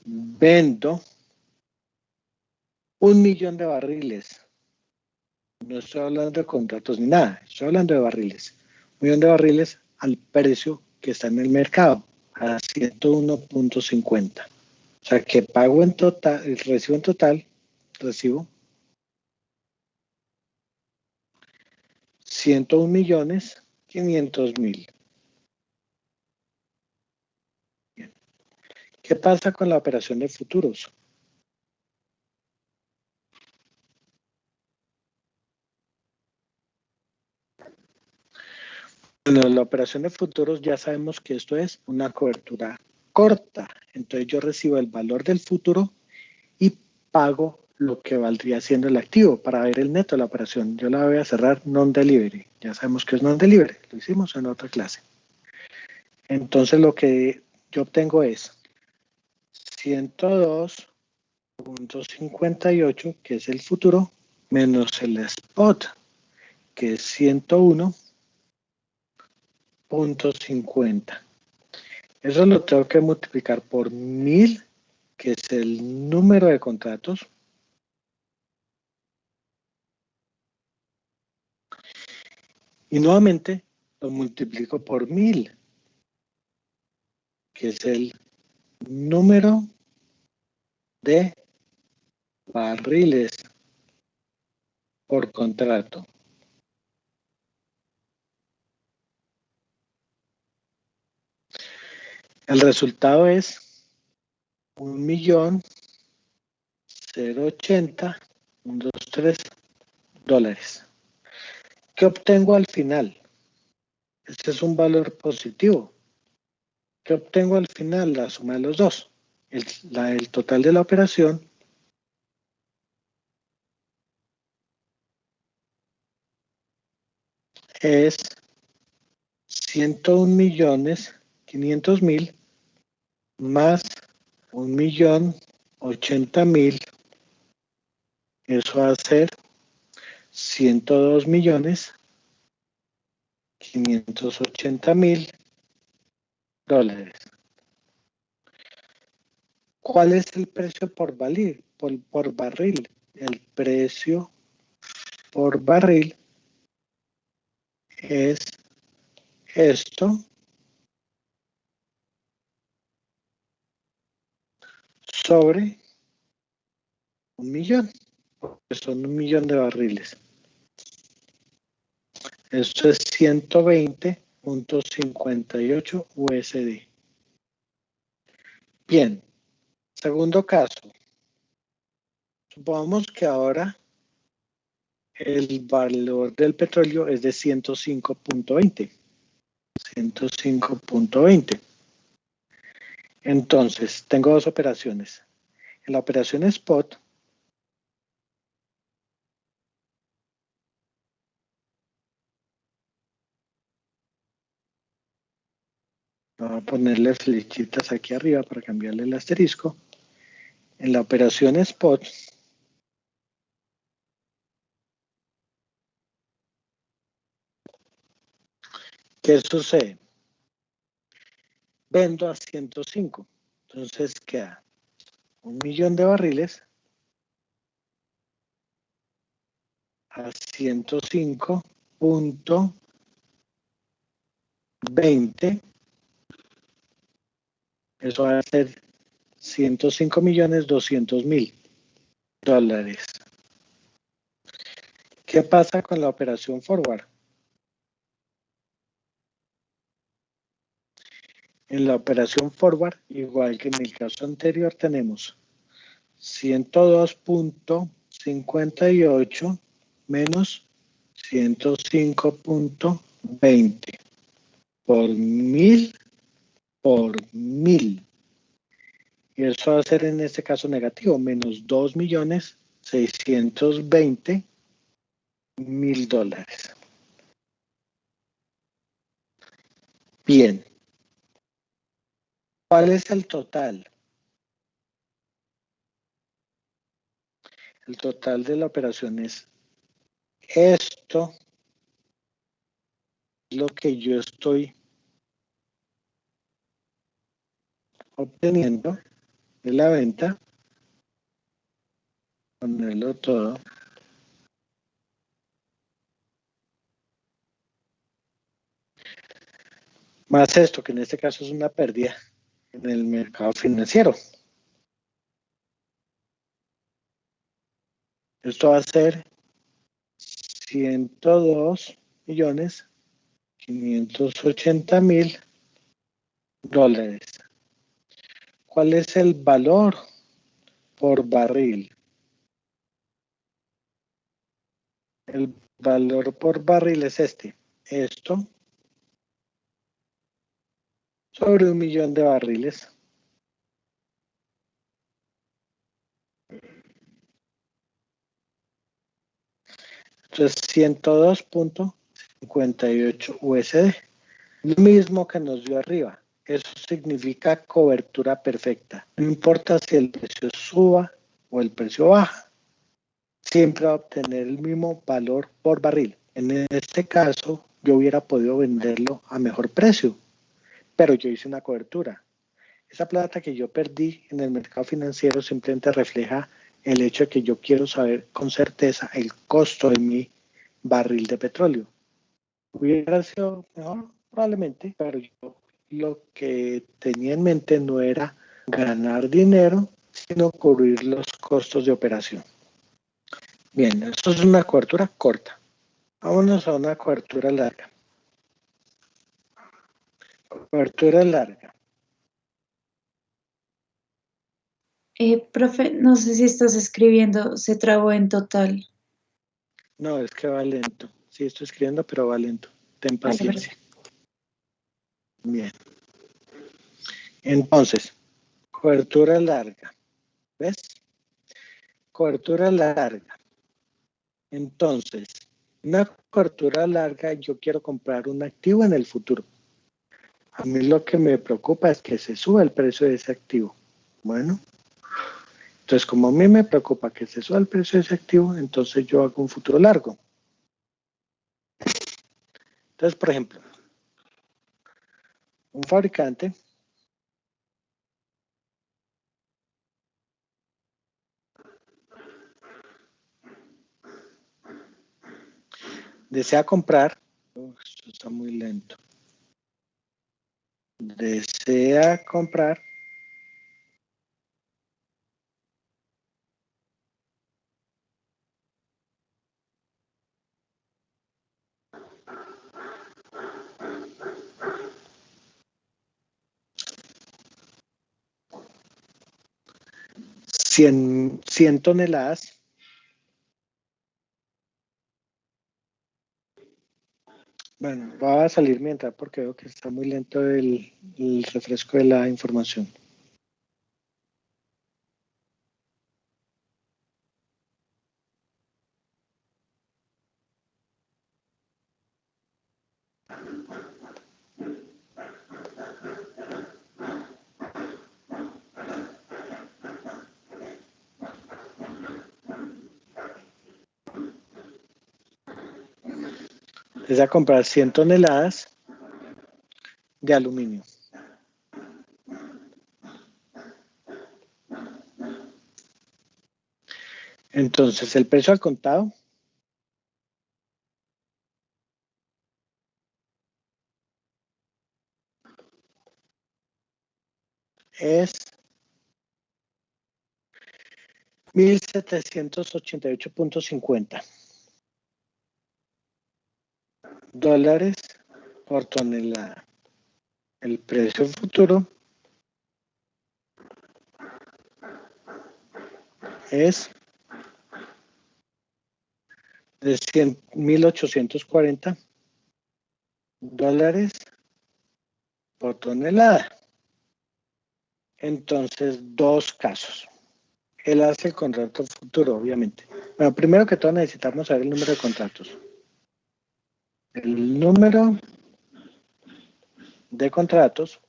Vendo 1.000.000 de barriles. No estoy hablando de contratos ni nada, estoy hablando de barriles. 1.000.000 de barriles al precio que está en el mercado, a 101.50. O sea que pago en total, recibo en total, recibo 101.500.000. ¿Qué pasa con la operación de futuros? Bueno, la operación de futuros ya sabemos que esto es una cobertura corta. Entonces yo recibo el valor del futuro y pago lo que valdría siendo el activo para ver el neto de la operación. Yo la voy a cerrar non-delivery. Ya sabemos que es non-delivery. Lo hicimos en otra clase. Entonces lo que yo obtengo es 102.58, que es el futuro, menos el spot, que es 101.50. Eso lo tengo que multiplicar por 1000, que es el número de contratos, y nuevamente lo multiplico por 1000, que es el número de barriles por contrato. El resultado es 1.080.123 ¿Qué obtengo al final? Este es un valor positivo. ¿Qué obtengo al final? La suma de los dos. El total de la operación es 101.500.000 más 1.080.000. Eso va a ser 102.580.000 dólares. ¿Cuál es el precio por barril? El precio por barril es esto sobre 1.000.000, porque son 1.000.000 de barriles. Esto es 120.58 USD. Bien, segundo caso. Supongamos que ahora el valor del petróleo es de 105.20. 105.20. Entonces, tengo dos operaciones. En la operación spot, voy a ponerle flechitas aquí arriba para cambiarle el asterisco. En la operación spot, ¿qué sucede? Vendo a 105. Entonces queda 1.000.000 de barriles a 105.20. Eso va a ser 105.200.000 dólares. ¿Qué pasa con la operación forward? En la operación forward, igual que en el caso anterior, tenemos 102.58 menos 105.20 por 1000 por 1000. Y eso va a ser en este caso negativo, menos 2.620.000 dólares. Bien. ¿Cuál es el total? El total de la operación es esto, lo que yo estoy obteniendo de la venta, ponerlo todo, más esto, que en este caso es una pérdida en el mercado financiero. Esto va a ser 102.580.000 dólares. ¿Cuál es el valor por barril? El valor por barril es este. Esto sobre 1.000.000 de barriles. Esto es 102.58 USD. Lo mismo que nos dio arriba. Eso significa cobertura perfecta. No importa si el precio suba o el precio baja. Siempre va a obtener el mismo valor por barril. En este caso, yo hubiera podido venderlo a mejor precio, pero yo hice una cobertura. Esa plata que yo perdí en el mercado financiero simplemente refleja el hecho de que yo quiero saber con certeza el costo de mi barril de petróleo. Hubiera sido mejor, probablemente, pero yo lo que tenía en mente no era ganar dinero, sino cubrir los costos de operación. Bien, esto es una cobertura corta. Vámonos a una cobertura larga. Cobertura larga. Profe, no sé si estás escribiendo, se trabó en total. No, es que va lento. Sí, estoy escribiendo, pero va lento. Ten paciencia. Vale. Bien. Entonces, cobertura larga. ¿Ves? Cobertura larga. Entonces, una cobertura larga, yo quiero comprar un activo en el futuro. A mí lo que me preocupa es que se suba el precio de ese activo. Bueno, entonces como a mí me preocupa que se suba el precio de ese activo, entonces yo hago un futuro largo. Entonces, por ejemplo, un fabricante desea comprar, esto está muy lento, desea comprar cien toneladas Bueno, va a salir mientras porque veo que está muy lento el refresco de la información. Desea comprar 100 toneladas de aluminio. Entonces, el precio al contado es $1,788.50 por tonelada. El precio futuro es de $100.840 por tonelada. Entonces, dos casos. Él hace el contrato futuro, obviamente. Bueno, primero que todo necesitamos saber el número de contratos. El número de contratos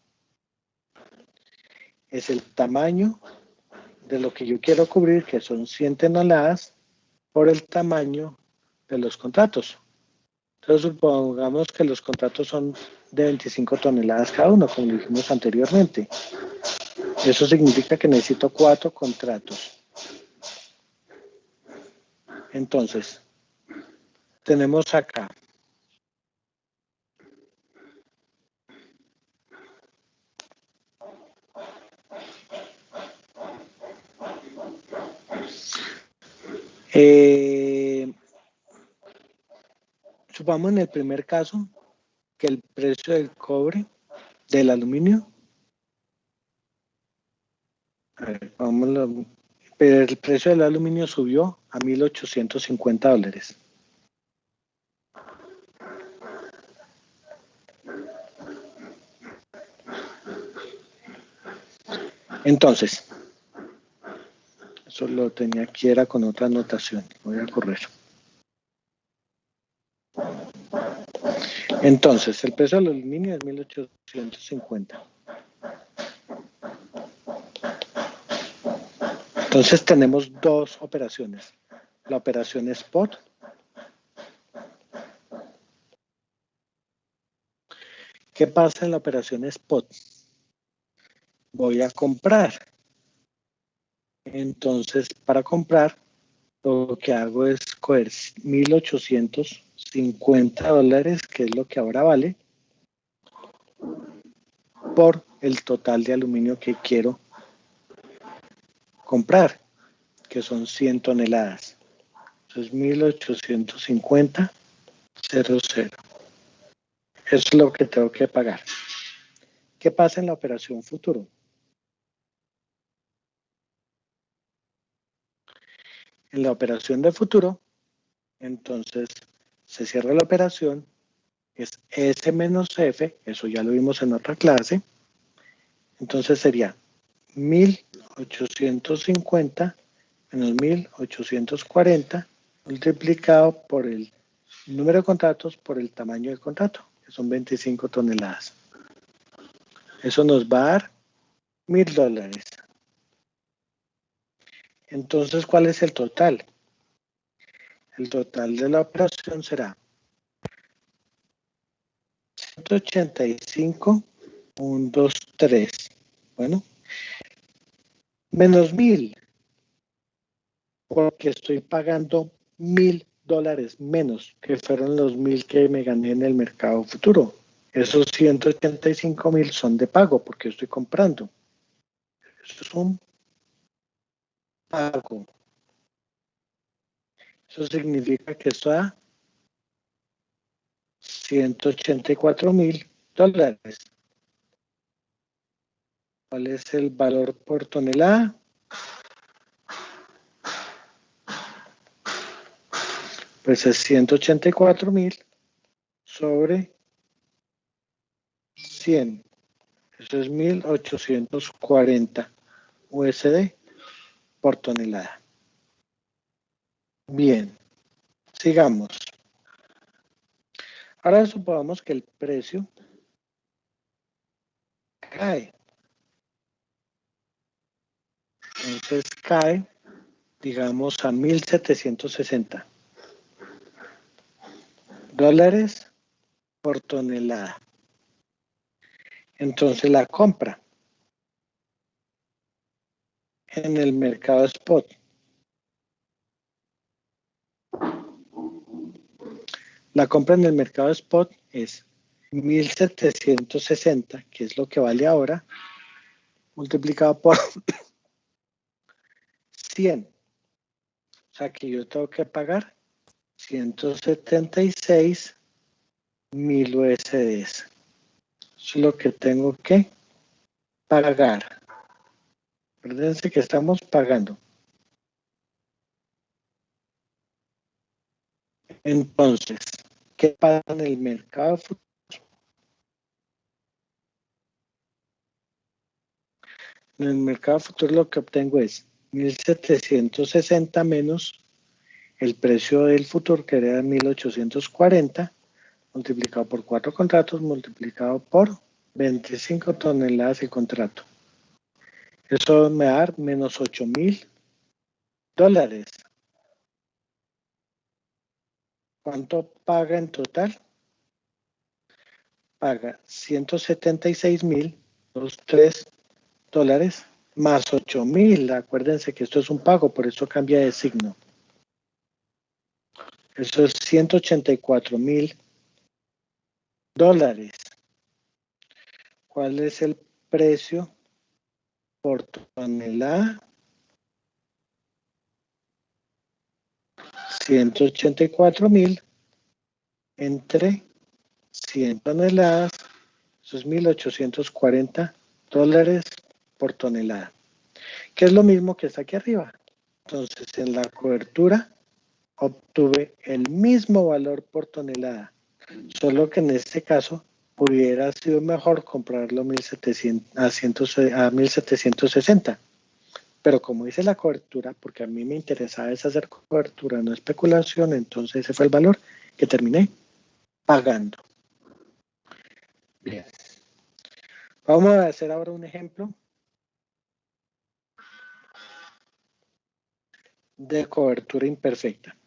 es el tamaño de lo que yo quiero cubrir, que son 100 toneladas, por el tamaño de los contratos. Entonces, supongamos que los contratos son de 25 toneladas cada uno, como dijimos anteriormente. Eso significa que necesito 4 contratos. Entonces, tenemos acá supongamos en el primer caso que el precio del cobre, del aluminio, pero el precio del aluminio subió a $1,850. Entonces, eso lo tenía aquí, era con otra anotación. Voy a correr. Entonces, el precio del aluminio es 1,850. Entonces, tenemos dos operaciones. La operación spot. ¿Qué pasa en la operación spot? Voy a comprar. Entonces, para comprar, lo que hago es coger $1,850, que es lo que ahora vale, por el total de aluminio que quiero comprar, que son 100 toneladas. Entonces, 1,850,00. Eso es lo que tengo que pagar. ¿Qué pasa en la operación futuro? En la operación de futuro, entonces, se cierra la operación, es S menos F, eso ya lo vimos en otra clase, entonces sería 1,850 menos 1,840 multiplicado por el número de contratos por el tamaño del contrato, que son 25 toneladas. Eso nos va a dar $1,000. Entonces, ¿cuál es el total? El total de la operación será 185,123. Bueno, menos 1,000, porque estoy pagando $1,000 menos, que fueron los 1,000 que me gané en el mercado futuro. Esos 185,000 son de pago, porque estoy comprando. Eso es un pago. Eso significa que esto da $184,000. ¿Cuál es el valor por tonelada? Pues es 184,000 sobre 100. Eso es 1,840 USD por tonelada. Bien, sigamos. Ahora supongamos que el precio cae. Entonces cae, digamos, a $1,760 por tonelada. Entonces la compra en el mercado spot es 1,760, que es lo que vale ahora, multiplicado por 100. O sea que yo tengo que pagar 176,000 USD. Eso es lo que tengo que pagar. Acuérdense que estamos pagando. Entonces, ¿qué pasa en el mercado futuro? En el mercado futuro lo que obtengo es 1,760 menos el precio del futuro, que era 1,840, multiplicado por 4 contratos, multiplicado por 25 toneladas de contrato. Eso me da menos $8,000. ¿Cuánto paga en total? Paga $176,003 más 8.000. Acuérdense que esto es un pago, por eso cambia de signo. Eso es $184.000. ¿Cuál es el precio por tonelada? 184.000 entre 100 toneladas, eso es $1.840 por tonelada, que es lo mismo que está aquí arriba. Entonces, en la cobertura obtuve el mismo valor por tonelada, solo que en este caso hubiera sido mejor comprarlo a 1.760. Pero como dice la cobertura, porque a mí me interesaba es hacer cobertura, no especulación, entonces ese fue el valor que terminé pagando. Bien. Vamos a hacer ahora un ejemplo de cobertura imperfecta.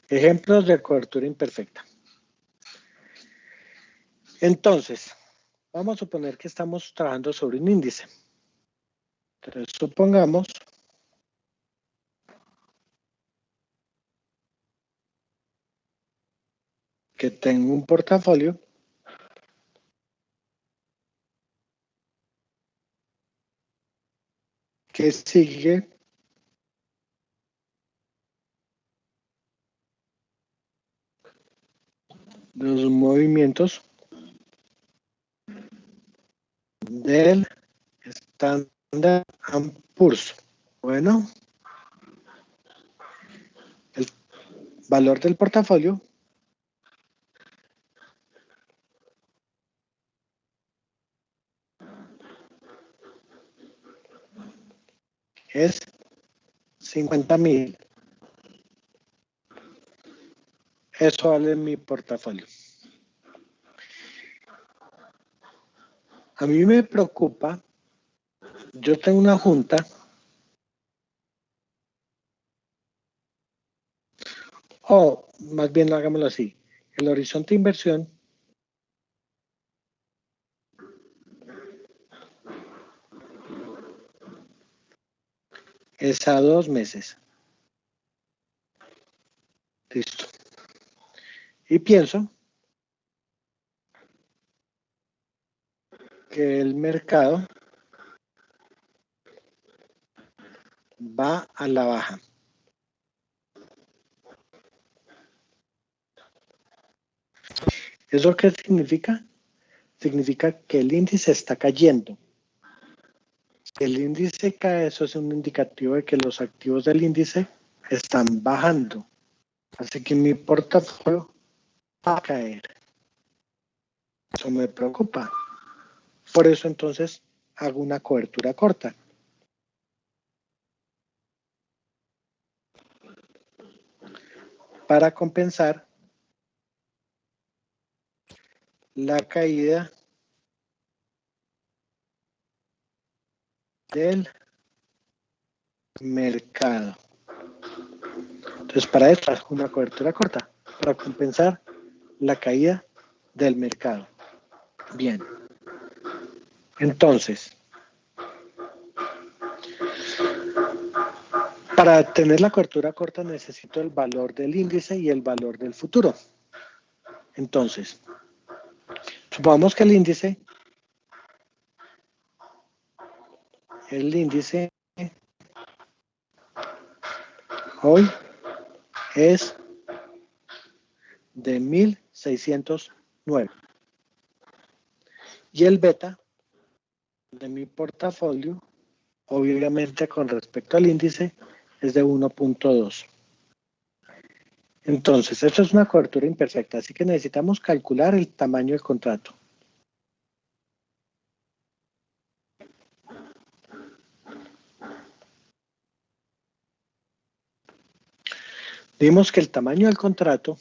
Ejemplos de cobertura imperfecta. Entonces, vamos a suponer que estamos trabajando sobre un índice. Entonces, supongamos que tengo un portafolio que sigue los movimientos del Standard & Poor's. Bueno, el valor del portafolio es 50.000. Eso vale mi portafolio. A mí me preocupa, yo tengo una junta, o más bien hagámoslo así, el horizonte de inversión es a 2 meses. Listo. Y pienso que el mercado va a la baja. ¿Eso qué significa? Significa que el índice está cayendo. Si el índice cae, eso es un indicativo de que los activos del índice están bajando. Así que mi portafolio va a caer. Eso me preocupa. Por eso entonces hago una cobertura corta. Para compensar la caída del mercado. Entonces, para esto hago una cobertura corta, para compensar la caída del mercado. Bien. Entonces, para tener la cobertura corta necesito el valor del índice y el valor del futuro. Entonces, supongamos que el índice hoy es de 1.609 y el beta de mi portafolio, obviamente con respecto al índice, es de 1.2. Entonces, esto es una cobertura imperfecta, así que necesitamos calcular el tamaño del contrato. Vimos que el tamaño del contrato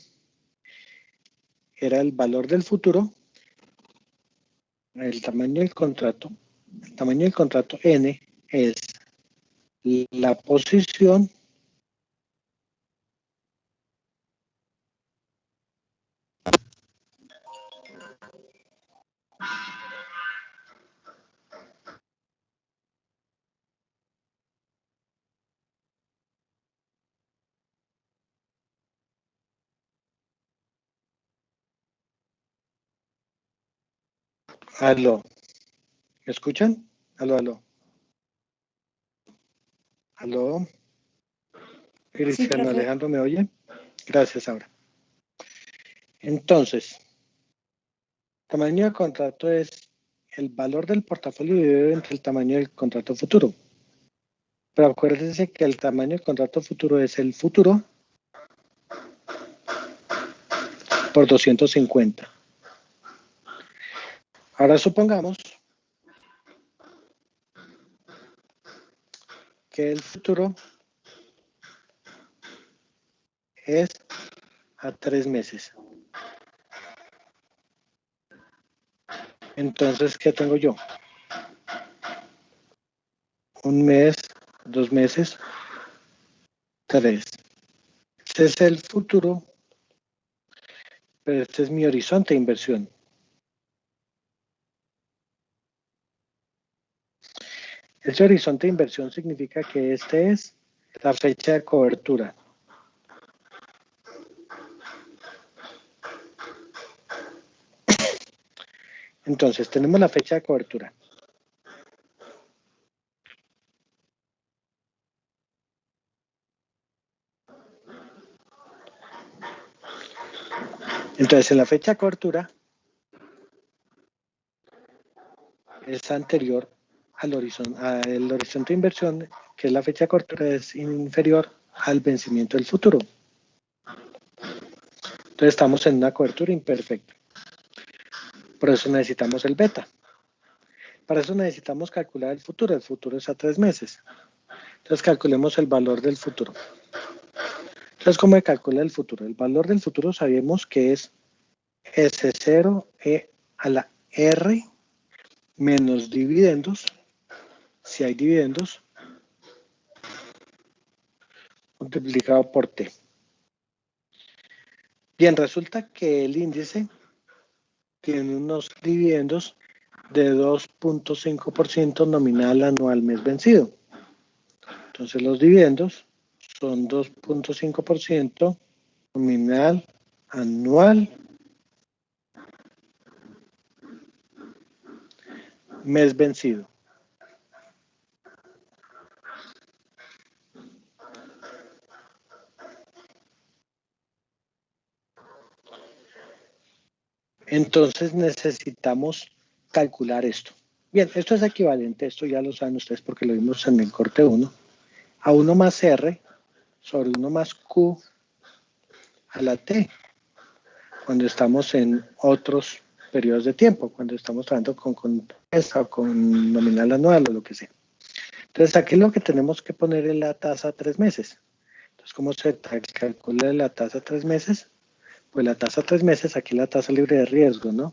era el valor del futuro, el tamaño del contrato N es la posición Aló. ¿Me escuchan? Aló, aló. Aló. Sí, Cristiano profe. Alejandro, ¿me oye? Gracias, ahora. Entonces, tamaño de contrato es el valor del portafolio dividido entre el tamaño del contrato futuro. Pero acuérdense que el tamaño del contrato futuro es el futuro por 250. Ahora supongamos que el futuro es a 3 meses. Entonces, ¿qué tengo yo? Un mes, 2 meses, 3. Este es el futuro, pero este es mi horizonte de inversión. Ese horizonte de inversión significa que este es la fecha de cobertura. Entonces, tenemos la fecha de cobertura. Entonces, en la fecha de cobertura es anterior al horizonte de inversión, que es la fecha de cobertura, es inferior al vencimiento del futuro. Entonces, estamos en una cobertura imperfecta. Por eso necesitamos el beta. Para eso necesitamos calcular el futuro. El futuro es a 3 meses. Entonces, calculemos el valor del futuro. Entonces, ¿cómo se calcula el futuro? El valor del futuro sabemos que es S0 E a la R menos dividendos, si hay dividendos, multiplicado por T. Bien, resulta que el índice tiene unos dividendos de 2.5% nominal anual mes vencido. Entonces los dividendos son 2.5% nominal anual mes vencido. Entonces necesitamos calcular esto. Bien, esto es equivalente, esto ya lo saben ustedes porque lo vimos en el corte 1, a 1 más R sobre 1 más Q a la T, cuando estamos en otros periodos de tiempo, cuando estamos trabajando con tasa o con nominal anual o lo que sea. Entonces aquí lo que tenemos que poner es la tasa a 3 meses. Entonces, ¿cómo se calcula la tasa a 3 meses? Pues la tasa a 3 meses, aquí la tasa libre de riesgo, ¿no?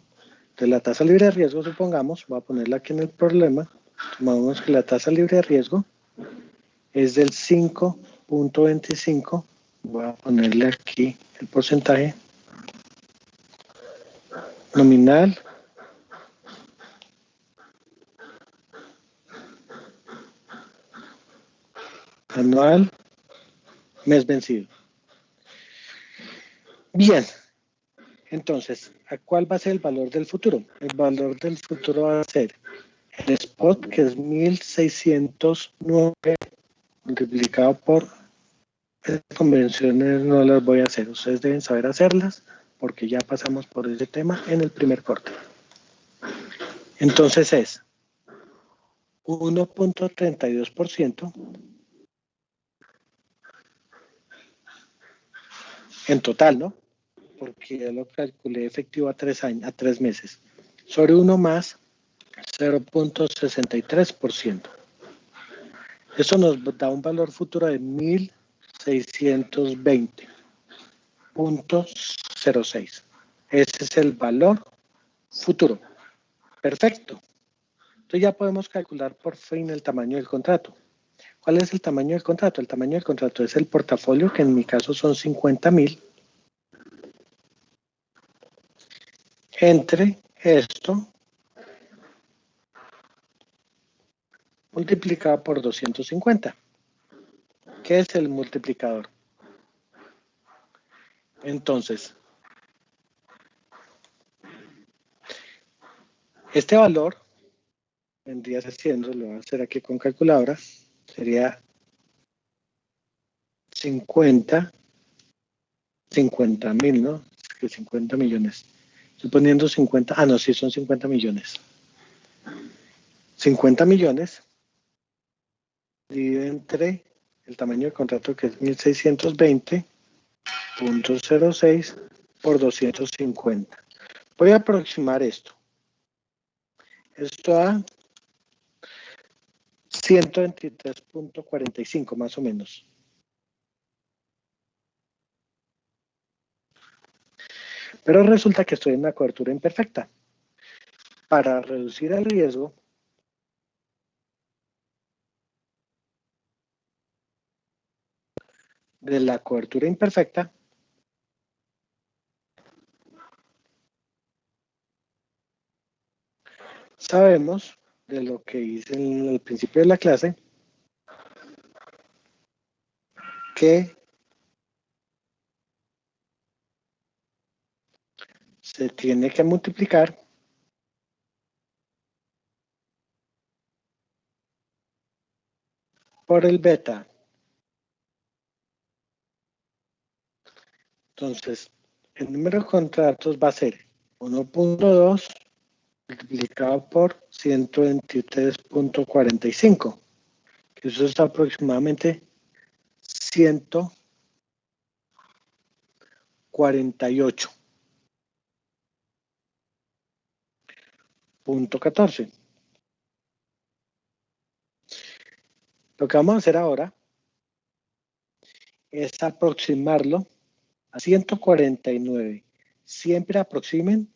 Entonces la tasa libre de riesgo, supongamos, voy a ponerla aquí en el problema, supongamos que la tasa libre de riesgo es del 5.25, voy a ponerle aquí el porcentaje nominal anual mes vencido. Bien, entonces, ¿a cuál va a ser el valor del futuro? El valor del futuro va a ser el spot, que es 1609 multiplicado por convenciones, no las voy a hacer. Ustedes deben saber hacerlas porque ya pasamos por ese tema en el primer corte. Entonces es 1.32% en total, ¿no? Porque ya lo calculé efectivo a 3 meses. Sobre 1 más 0.63%. Eso nos da un valor futuro de 1620.06. Ese es el valor futuro. Perfecto. Entonces ya podemos calcular por fin el tamaño del contrato. ¿Cuál es el tamaño del contrato? El tamaño del contrato es el portafolio, que en mi caso son 50.000, entre esto multiplicado por 250. ¿Qué es el multiplicador? Entonces, Este valor vendría siendo, lo voy a hacer aquí con calculadora, sería 50 mil, ¿no? Es que 50 millones. Estoy poniendo 50, no, sí son 50 millones. 50 millones dividido entre el tamaño del contrato, que es 1620.06 por 250. Voy a aproximar esto. Esto a 123.45 más o menos. Pero resulta que estoy en una cobertura imperfecta. Para reducir el riesgo, de la cobertura imperfecta, sabemos de lo que hice en el principio de la clase, que se tiene que multiplicar por el beta. Entonces, el número de contratos va a ser 1.2 multiplicado por 123.45, que eso es aproximadamente 148.14. Lo que vamos a hacer ahora es aproximarlo a 149. Siempre aproximen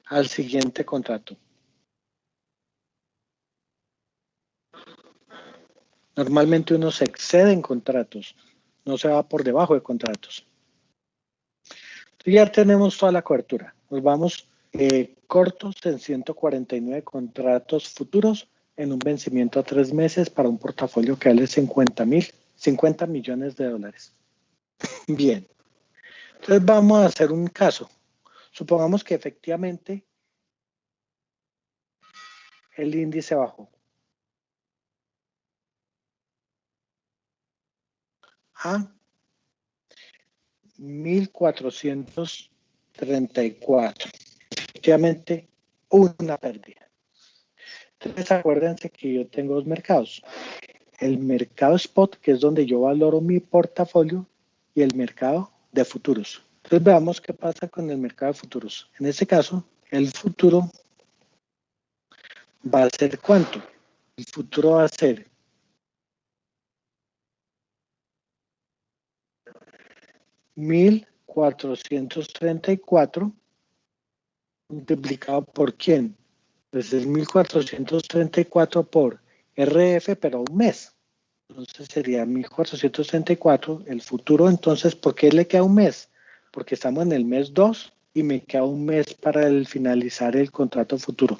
al siguiente contrato. Normalmente uno se excede en contratos, no se va por debajo de contratos. Entonces ya tenemos toda la cobertura. Nos vamos cortos en 149 contratos futuros en un vencimiento a 3 meses para un portafolio que vale 50 millones de dólares. Bien, entonces vamos a hacer un caso. Supongamos que efectivamente el índice bajó a 1434. Efectivamente, una pérdida. Entonces, acuérdense que yo tengo dos mercados. El mercado spot, que es donde yo valoro mi portafolio, y el mercado de futuros. Entonces, veamos qué pasa con el mercado de futuros. En este caso, el futuro va a ser ¿cuánto? El futuro va a ser 1434 multiplicado por ¿quién? Pues es 1434 por RF, pero un mes. Entonces sería 1434 el futuro. Entonces, ¿por qué le queda un mes? Porque estamos en el mes 2 y me queda un mes para finalizar el contrato futuro.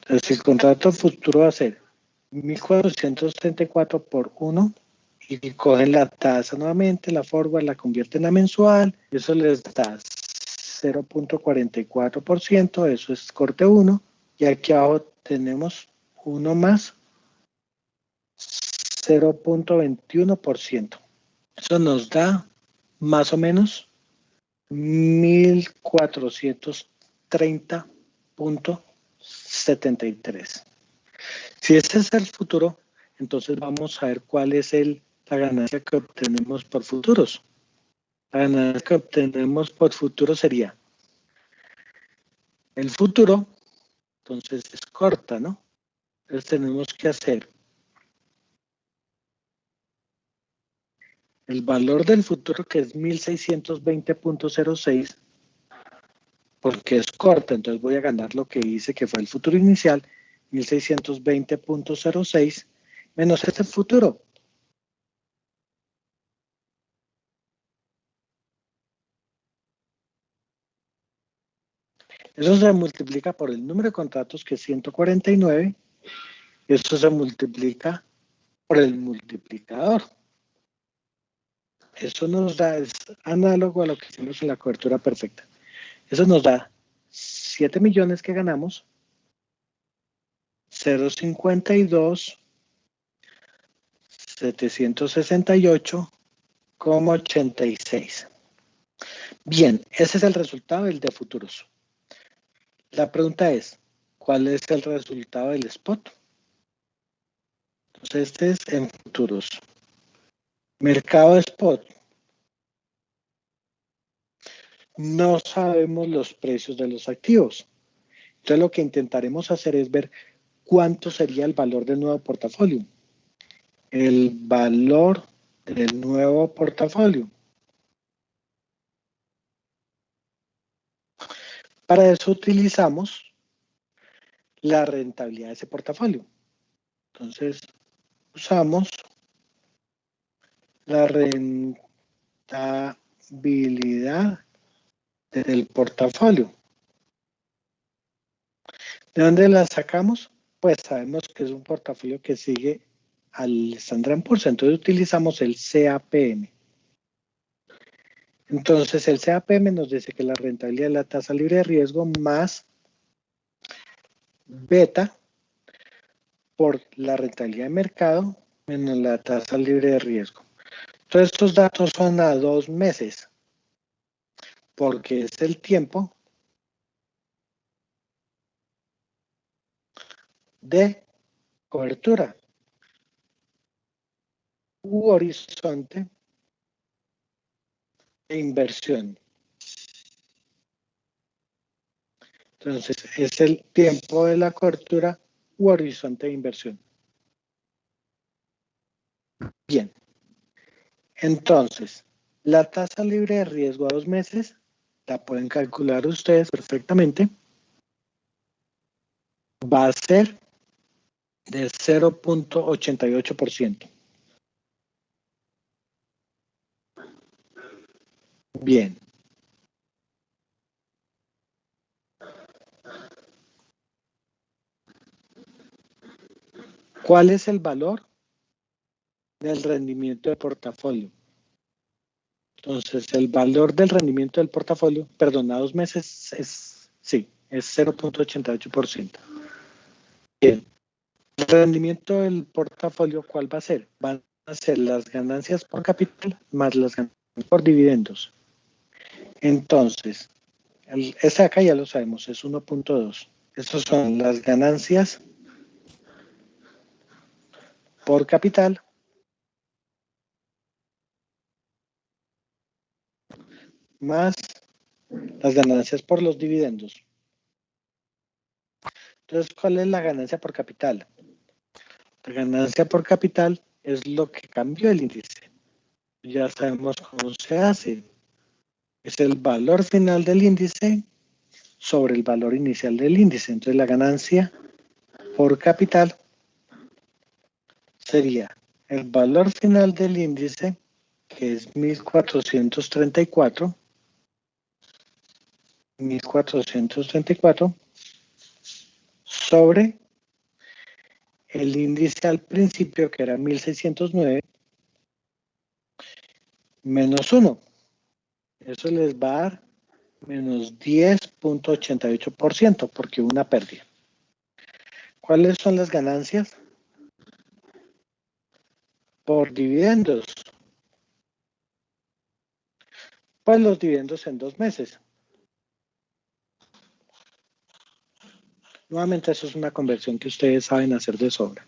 Entonces, el contrato futuro va a ser 1434 por 1 y cogen la tasa nuevamente, la forward la convierten a mensual, eso les da 0.44%, eso es corte 1, y aquí abajo tenemos 1 más 0.21%. Eso nos da más o menos 1430.73. Si ese es el futuro, entonces vamos a ver cuál es la ganancia que obtenemos por futuros. La ganancia que obtenemos por futuro sería el futuro, entonces es corta, ¿no? Entonces tenemos que hacer el valor del futuro, que es 1620.06, porque es corta, entonces voy a ganar lo que hice, que fue el futuro inicial, 1620.06, menos este futuro. Eso se multiplica por el número de contratos, que es 149, y eso se multiplica por el multiplicador. Eso nos da, es análogo a lo que hicimos en la cobertura perfecta. Eso nos da 7 millones que ganamos, 0,52, 768,86. Bien, ese es el resultado del de futuros. La pregunta es, ¿cuál es el resultado del spot? Entonces, este es en futuros. Mercado de spot. No sabemos los precios de los activos. Entonces, lo que intentaremos hacer es ver cuánto sería el valor del nuevo portafolio. El valor del nuevo portafolio. Para eso utilizamos la rentabilidad de ese portafolio. Entonces, usamos la rentabilidad del portafolio. ¿De dónde la sacamos? Pues sabemos que es un portafolio que sigue al Standard & Poor's, entonces utilizamos el CAPM. Entonces el CAPM nos dice que la rentabilidad es la tasa libre de riesgo más beta por la rentabilidad de mercado menos la tasa libre de riesgo. Entonces estos datos son a 2 meses, porque es el tiempo de cobertura u horizonte de inversión. Entonces, es el tiempo de la cobertura u horizonte de inversión. Bien. Entonces, la tasa libre de riesgo a 2 meses la pueden calcular ustedes perfectamente. Va a ser de 0,88%. Bien. ¿Cuál es el valor del rendimiento del portafolio? Entonces, el valor del rendimiento del portafolio, perdón, a 2 meses es 0,88%. Bien. El rendimiento del portafolio, ¿cuál va a ser? Van a ser las ganancias por capital más las ganancias por dividendos. Entonces, ese acá ya lo sabemos, es 1.2. Esas son las ganancias por capital más las ganancias por los dividendos. Entonces, ¿cuál es la ganancia por capital? La ganancia por capital es lo que cambió el índice. Ya sabemos cómo se hace. Es el valor final del índice sobre el valor inicial del índice. Entonces, la ganancia por capital sería el valor final del índice, que es 1434, sobre el índice al principio, que era 1609, menos 1. Eso les va a dar menos 10.88%, porque hubo una pérdida. ¿Cuáles son las ganancias? Por dividendos. Pues los dividendos en 2 meses. Nuevamente, eso es una conversión que ustedes saben hacer de sobra.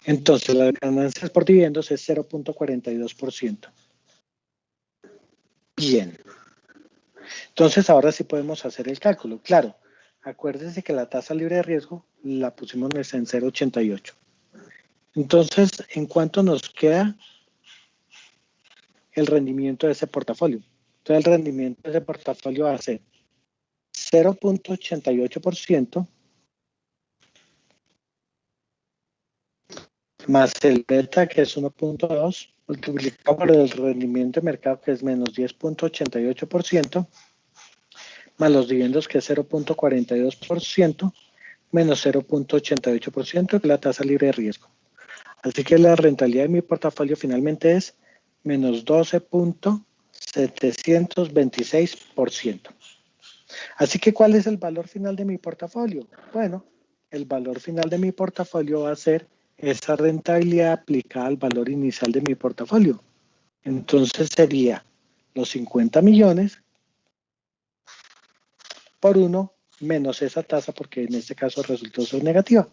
Entonces, las ganancias por dividendos es 0.42%. Bien. Entonces, ahora sí podemos hacer el cálculo. Claro, acuérdense que la tasa libre de riesgo la pusimos en 0.88. Entonces, ¿en cuánto nos queda el rendimiento de ese portafolio? Entonces, el rendimiento de ese portafolio va a ser 0.88% más el beta, que es 1.2, multiplicado por el rendimiento de mercado, que es menos 10.88%, más los dividendos, que es 0.42%, menos 0.88%, que es la tasa libre de riesgo. Así que la rentabilidad de mi portafolio finalmente es menos 12.726%. Así que, ¿cuál es el valor final de mi portafolio? Bueno, el valor final de mi portafolio va a ser esa rentabilidad aplicada al valor inicial de mi portafolio. Entonces sería los 50 millones por 1 menos esa tasa, porque en este caso resultó ser negativa.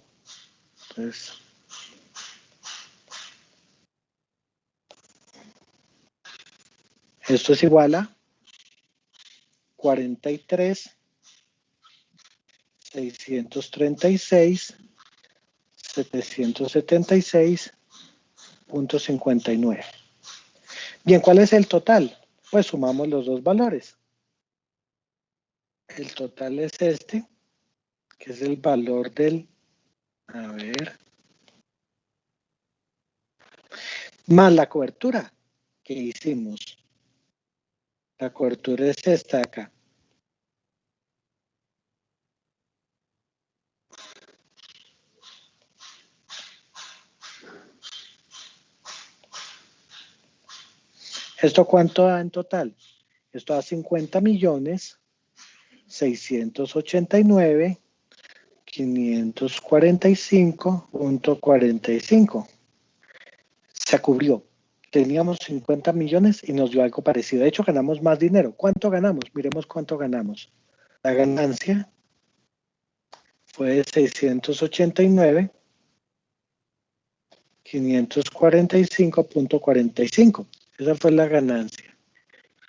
Entonces, esto es igual a 43.636.776.59. Bien, ¿cuál es el total? Pues sumamos los dos valores. El total es este, que es el valor del, a ver, más la cobertura que hicimos. La cobertura es esta de acá. ¿Esto cuánto da en total? Esto da 50.689.545.45. Se cubrió. Teníamos 50 millones y nos dio algo parecido. De hecho, ganamos más dinero. ¿Cuánto ganamos? Miremos cuánto ganamos. La ganancia fue de 689.545.45. Esa fue la ganancia.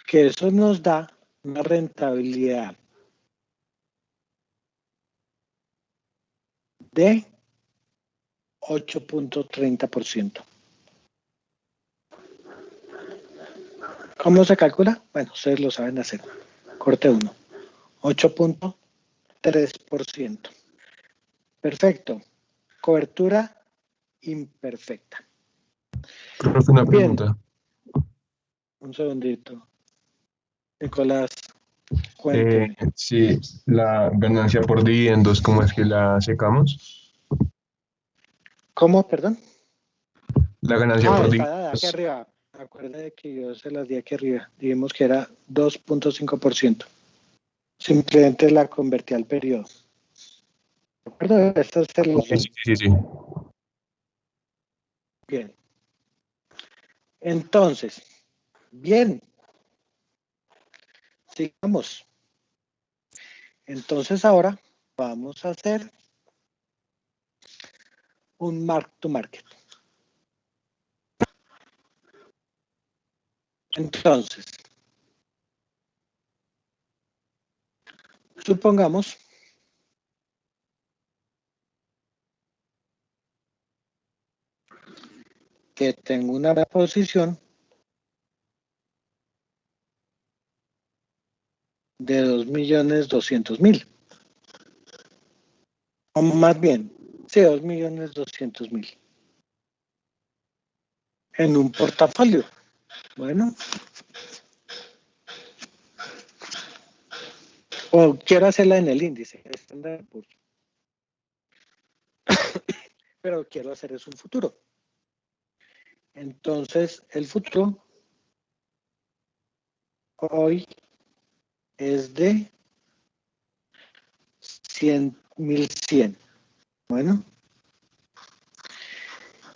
Que eso nos da una rentabilidad de 8.30%. ¿Cómo se calcula? Bueno, ustedes lo saben hacer. Corte 1. 8.3%. Perfecto. Cobertura imperfecta. Profe, una pregunta. Un segundito. Nicolás, cuénteme. Sí, la ganancia por dividendos, ¿cómo es que la secamos? ¿Cómo, perdón? La ganancia por Está dividendos. aquí arriba. Acuérdate que yo se las di aquí arriba. Dijimos que era 2.5%. Simplemente la convertí al periodo. ¿De acuerdo? Esto se los Sí, sí, sí. Bien. Entonces, bien. Sigamos. Entonces ahora vamos a hacer un mark to market. Entonces, supongamos que tengo una posición de 2.200.000. O más bien, sí, 2.200.000. En un portafolio. Bueno. O quiero hacerla en el índice. Pero quiero hacer es un futuro. Entonces, el futuro hoy es de 100.100. Bueno,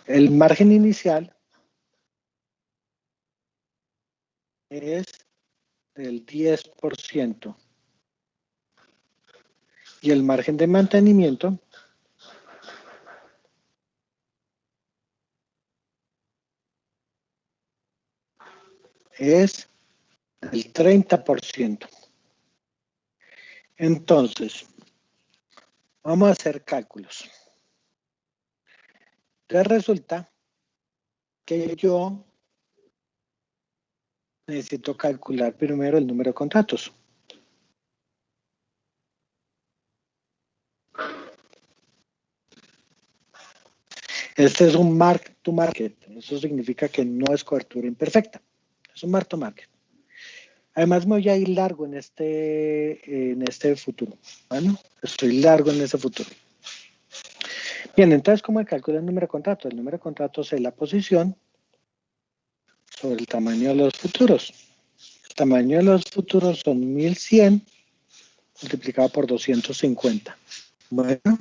el margen inicial es del 10% y el margen de mantenimiento es del 30%. Entonces, vamos a hacer cálculos. Entonces resulta que yo necesito calcular primero el número de contratos. Este es un mark to market. Eso significa que no es cobertura imperfecta. Es un mark to market. Además me voy a ir largo en este futuro. Bueno, estoy largo en ese futuro. Bien, entonces, ¿cómo se calcula el número de contratos? El número de contratos es la posición sobre el tamaño de los futuros. El tamaño de los futuros son 1.100 multiplicado por 250. Bueno,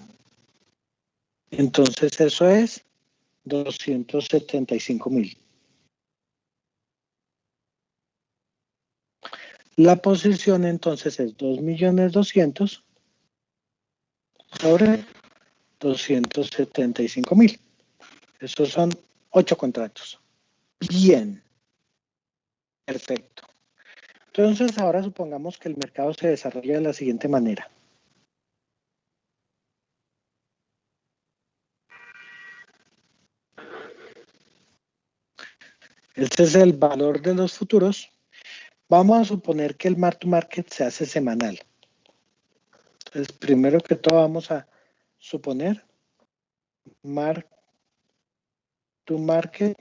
entonces eso es 275.000. La posición entonces es 2.200.000 sobre 275.000. Esos son 8 contratos. Bien. Perfecto. Entonces ahora supongamos que el mercado se desarrolla de la siguiente manera. Este es el valor de los futuros. Vamos a suponer que el mark to market se hace semanal. Entonces, primero que todo vamos a suponer mark to market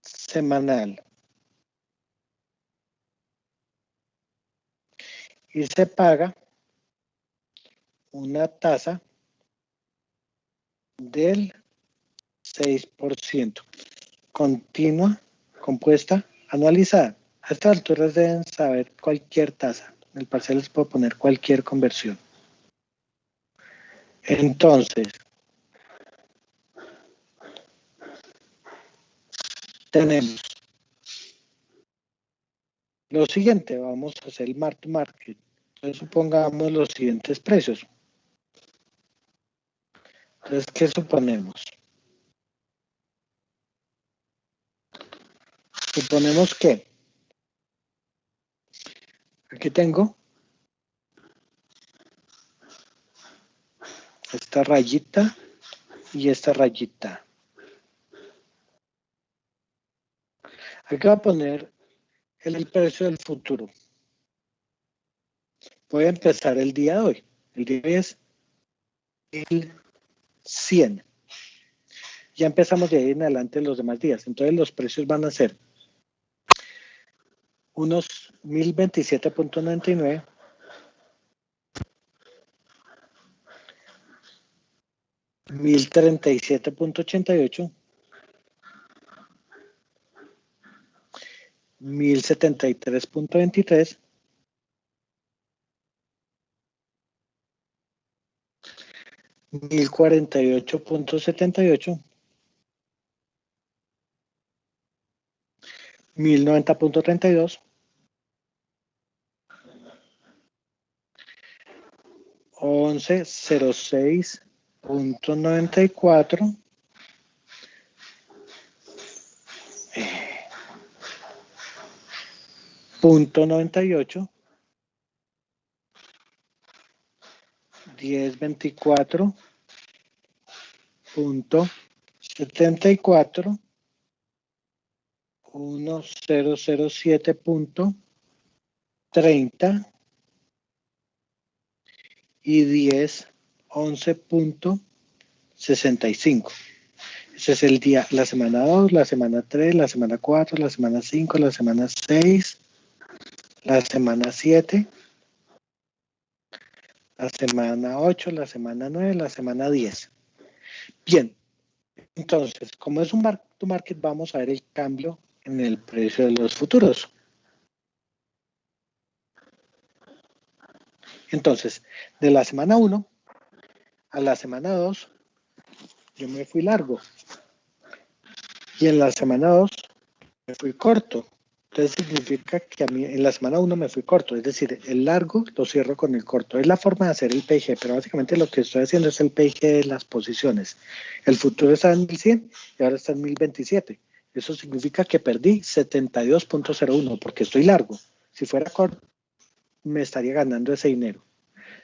semanal. Y se paga una tasa del 6%. Continua, compuesta, anualizada. A estas alturas deben saber cualquier tasa. En el parcial les puedo poner cualquier conversión. Entonces, tenemos lo siguiente. Vamos a hacer el mark to market. Entonces, supongamos los siguientes precios. Entonces, ¿qué suponemos? Suponemos que aquí tengo esta rayita y esta rayita. Aquí voy a poner el precio del futuro. Voy a empezar el día de hoy. El día de hoy es el 100. Ya empezamos de ahí en adelante los demás días. Entonces los precios van a ser unos 1027.99, 1037.88, 1073.23, 1048.78, 1090.32, 1106.94, .98, 1024.74, 1007.30 y 1011.65. Ese es el día, la semana 2, la semana 3, la semana 4, la semana 5, la semana 6, la semana 7, la semana 8, la semana 9, la semana 10. Bien, entonces, como es un mark to market, vamos a ver el cambio en el precio de los futuros. Entonces, de la semana 1 a la semana 2, yo me fui largo. Y en la semana 2 me fui corto. Entonces significa que a mí en la semana 1 me fui corto, es decir, el largo lo cierro con el corto. Es la forma de hacer el PIG, pero básicamente lo que estoy haciendo es el PIG de las posiciones. El futuro está en 1100 y ahora está en 1027. Eso significa que perdí 72.01 porque estoy largo. Si fuera corto, me estaría ganando ese dinero.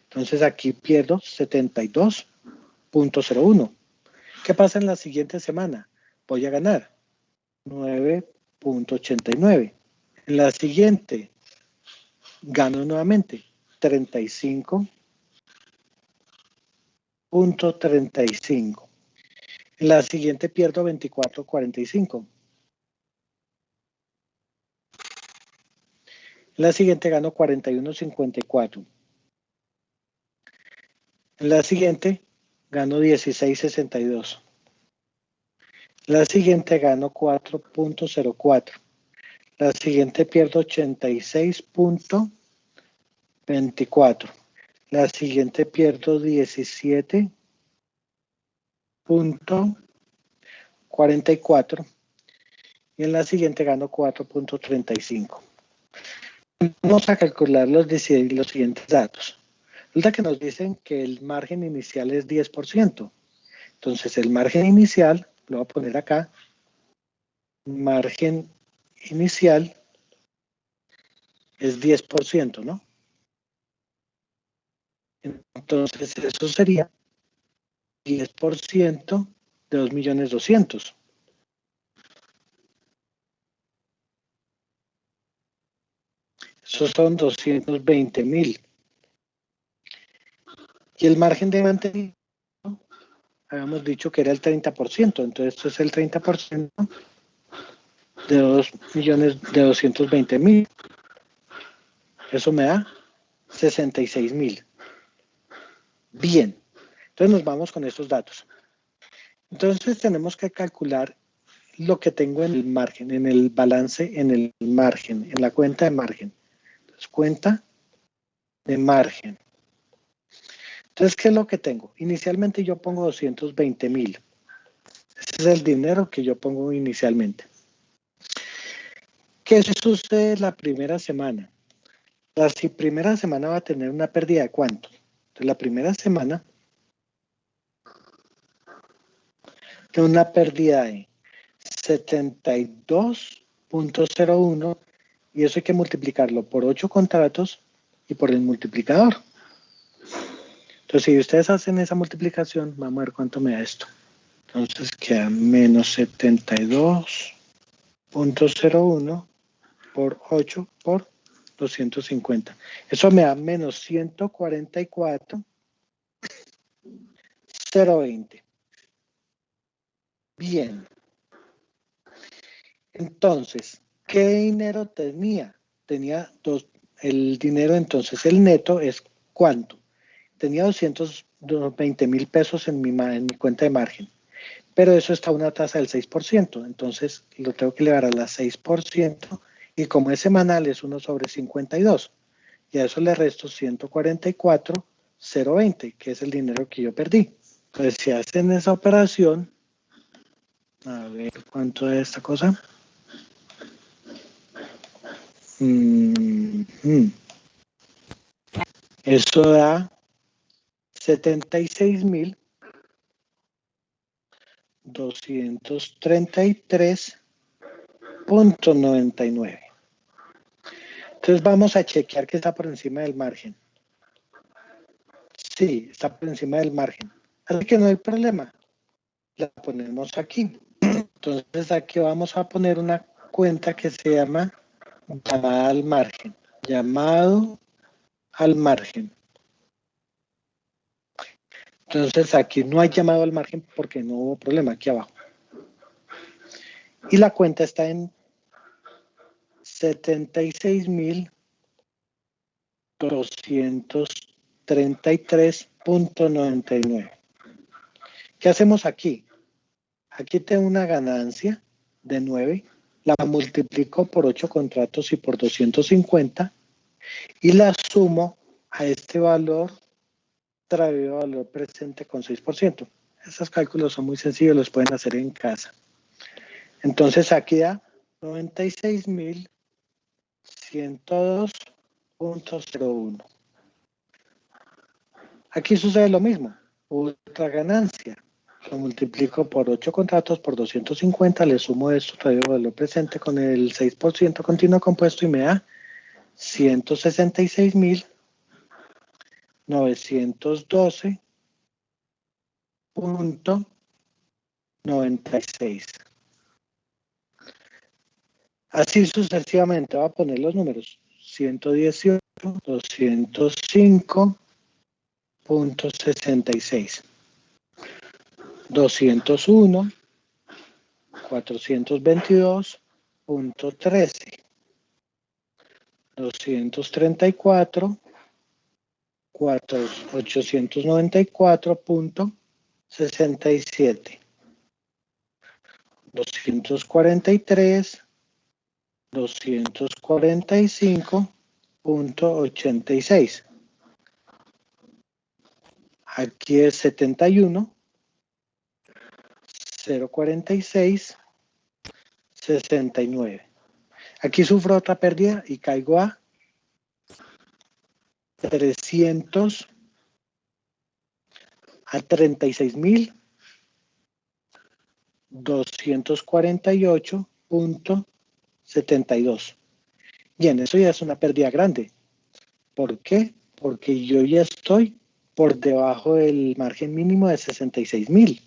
Entonces aquí pierdo 72.01. ¿Qué pasa en la siguiente semana? Voy a ganar 9.89. En la siguiente, gano nuevamente 35.35. En la siguiente pierdo 24.45. En la siguiente gano 41.54. En la siguiente gano 16.62. En la siguiente gano 4.04. La siguiente pierdo 86.00. 24. La siguiente pierdo 17.44 y en la siguiente gano 4.35. Vamos a calcular los siguientes datos. Resulta que nos dicen que el margen inicial es 10%. Entonces el margen inicial, lo voy a poner acá, margen inicial es 10%, ¿no? Entonces eso sería 10% de 2.200.000. Esos son 220.000. Y el margen de mantenimiento, habíamos dicho que era el 30%. Entonces esto es el 30% de 2.220.000. Eso me da 66.000. Bien. Entonces nos vamos con estos datos. Entonces tenemos que calcular lo que tengo en el margen, en el balance, en el margen, en la cuenta de margen. Entonces, cuenta de margen. Entonces, ¿qué es lo que tengo? Inicialmente yo pongo 220.000. Ese es el dinero que yo pongo inicialmente. ¿Qué sucede la primera semana? La primera semana va a tener una pérdida de ¿cuánto? Entonces, la primera semana tiene una pérdida de 72.01 y eso hay que multiplicarlo por 8 contratos y por el multiplicador. Entonces, si ustedes hacen esa multiplicación, vamos a ver cuánto me da esto. Entonces, queda menos 72.01 por 8 por 250. Eso me da menos 144.020. Bien. Entonces, ¿qué dinero tenía? Tenía el dinero, entonces el neto es ¿cuánto? Tenía 220.000 pesos en mi cuenta de margen, pero eso está a una tasa del 6%, entonces lo tengo que elevar a la 6% y como es semanal es 1 sobre 52 y a eso le resto 144.020, que es el dinero que yo perdí. Entonces si hacen esa operación, a ver cuánto es esta cosa. Eso da 76.233.99. Entonces vamos a chequear que está por encima del margen. Sí, está por encima del margen. Así que no hay problema. La ponemos aquí. Entonces aquí vamos a poner una cuenta que se llama llamada al margen. Llamado al margen. Entonces aquí no hay llamado al margen porque no hubo problema aquí abajo. Y la cuenta está en 76.233.99. ¿Qué hacemos aquí? Aquí tengo una ganancia de 9, la multiplico por 8 contratos y por 250 y la sumo a este valor traído valor presente con 6%. Esos cálculos son muy sencillos, los pueden hacer en casa. Entonces aquí da 96.102.01. Aquí sucede lo mismo, otra ganancia. Lo multiplico por 8 contratos por 250, le sumo esto traído valor presente con el 6% continuo compuesto y me da 166.912.96. Así sucesivamente, voy a poner los números. 118, 205.66. 201, 422.13. 234, 894.67. 243, 245 .86. Aquí es 71, 0.46, 69. Aquí sufro otra pérdida y caigo a 300, a 36.248.72. Bien, eso ya es una pérdida grande. ¿Por qué? Porque yo ya estoy por debajo del margen mínimo de 66.000.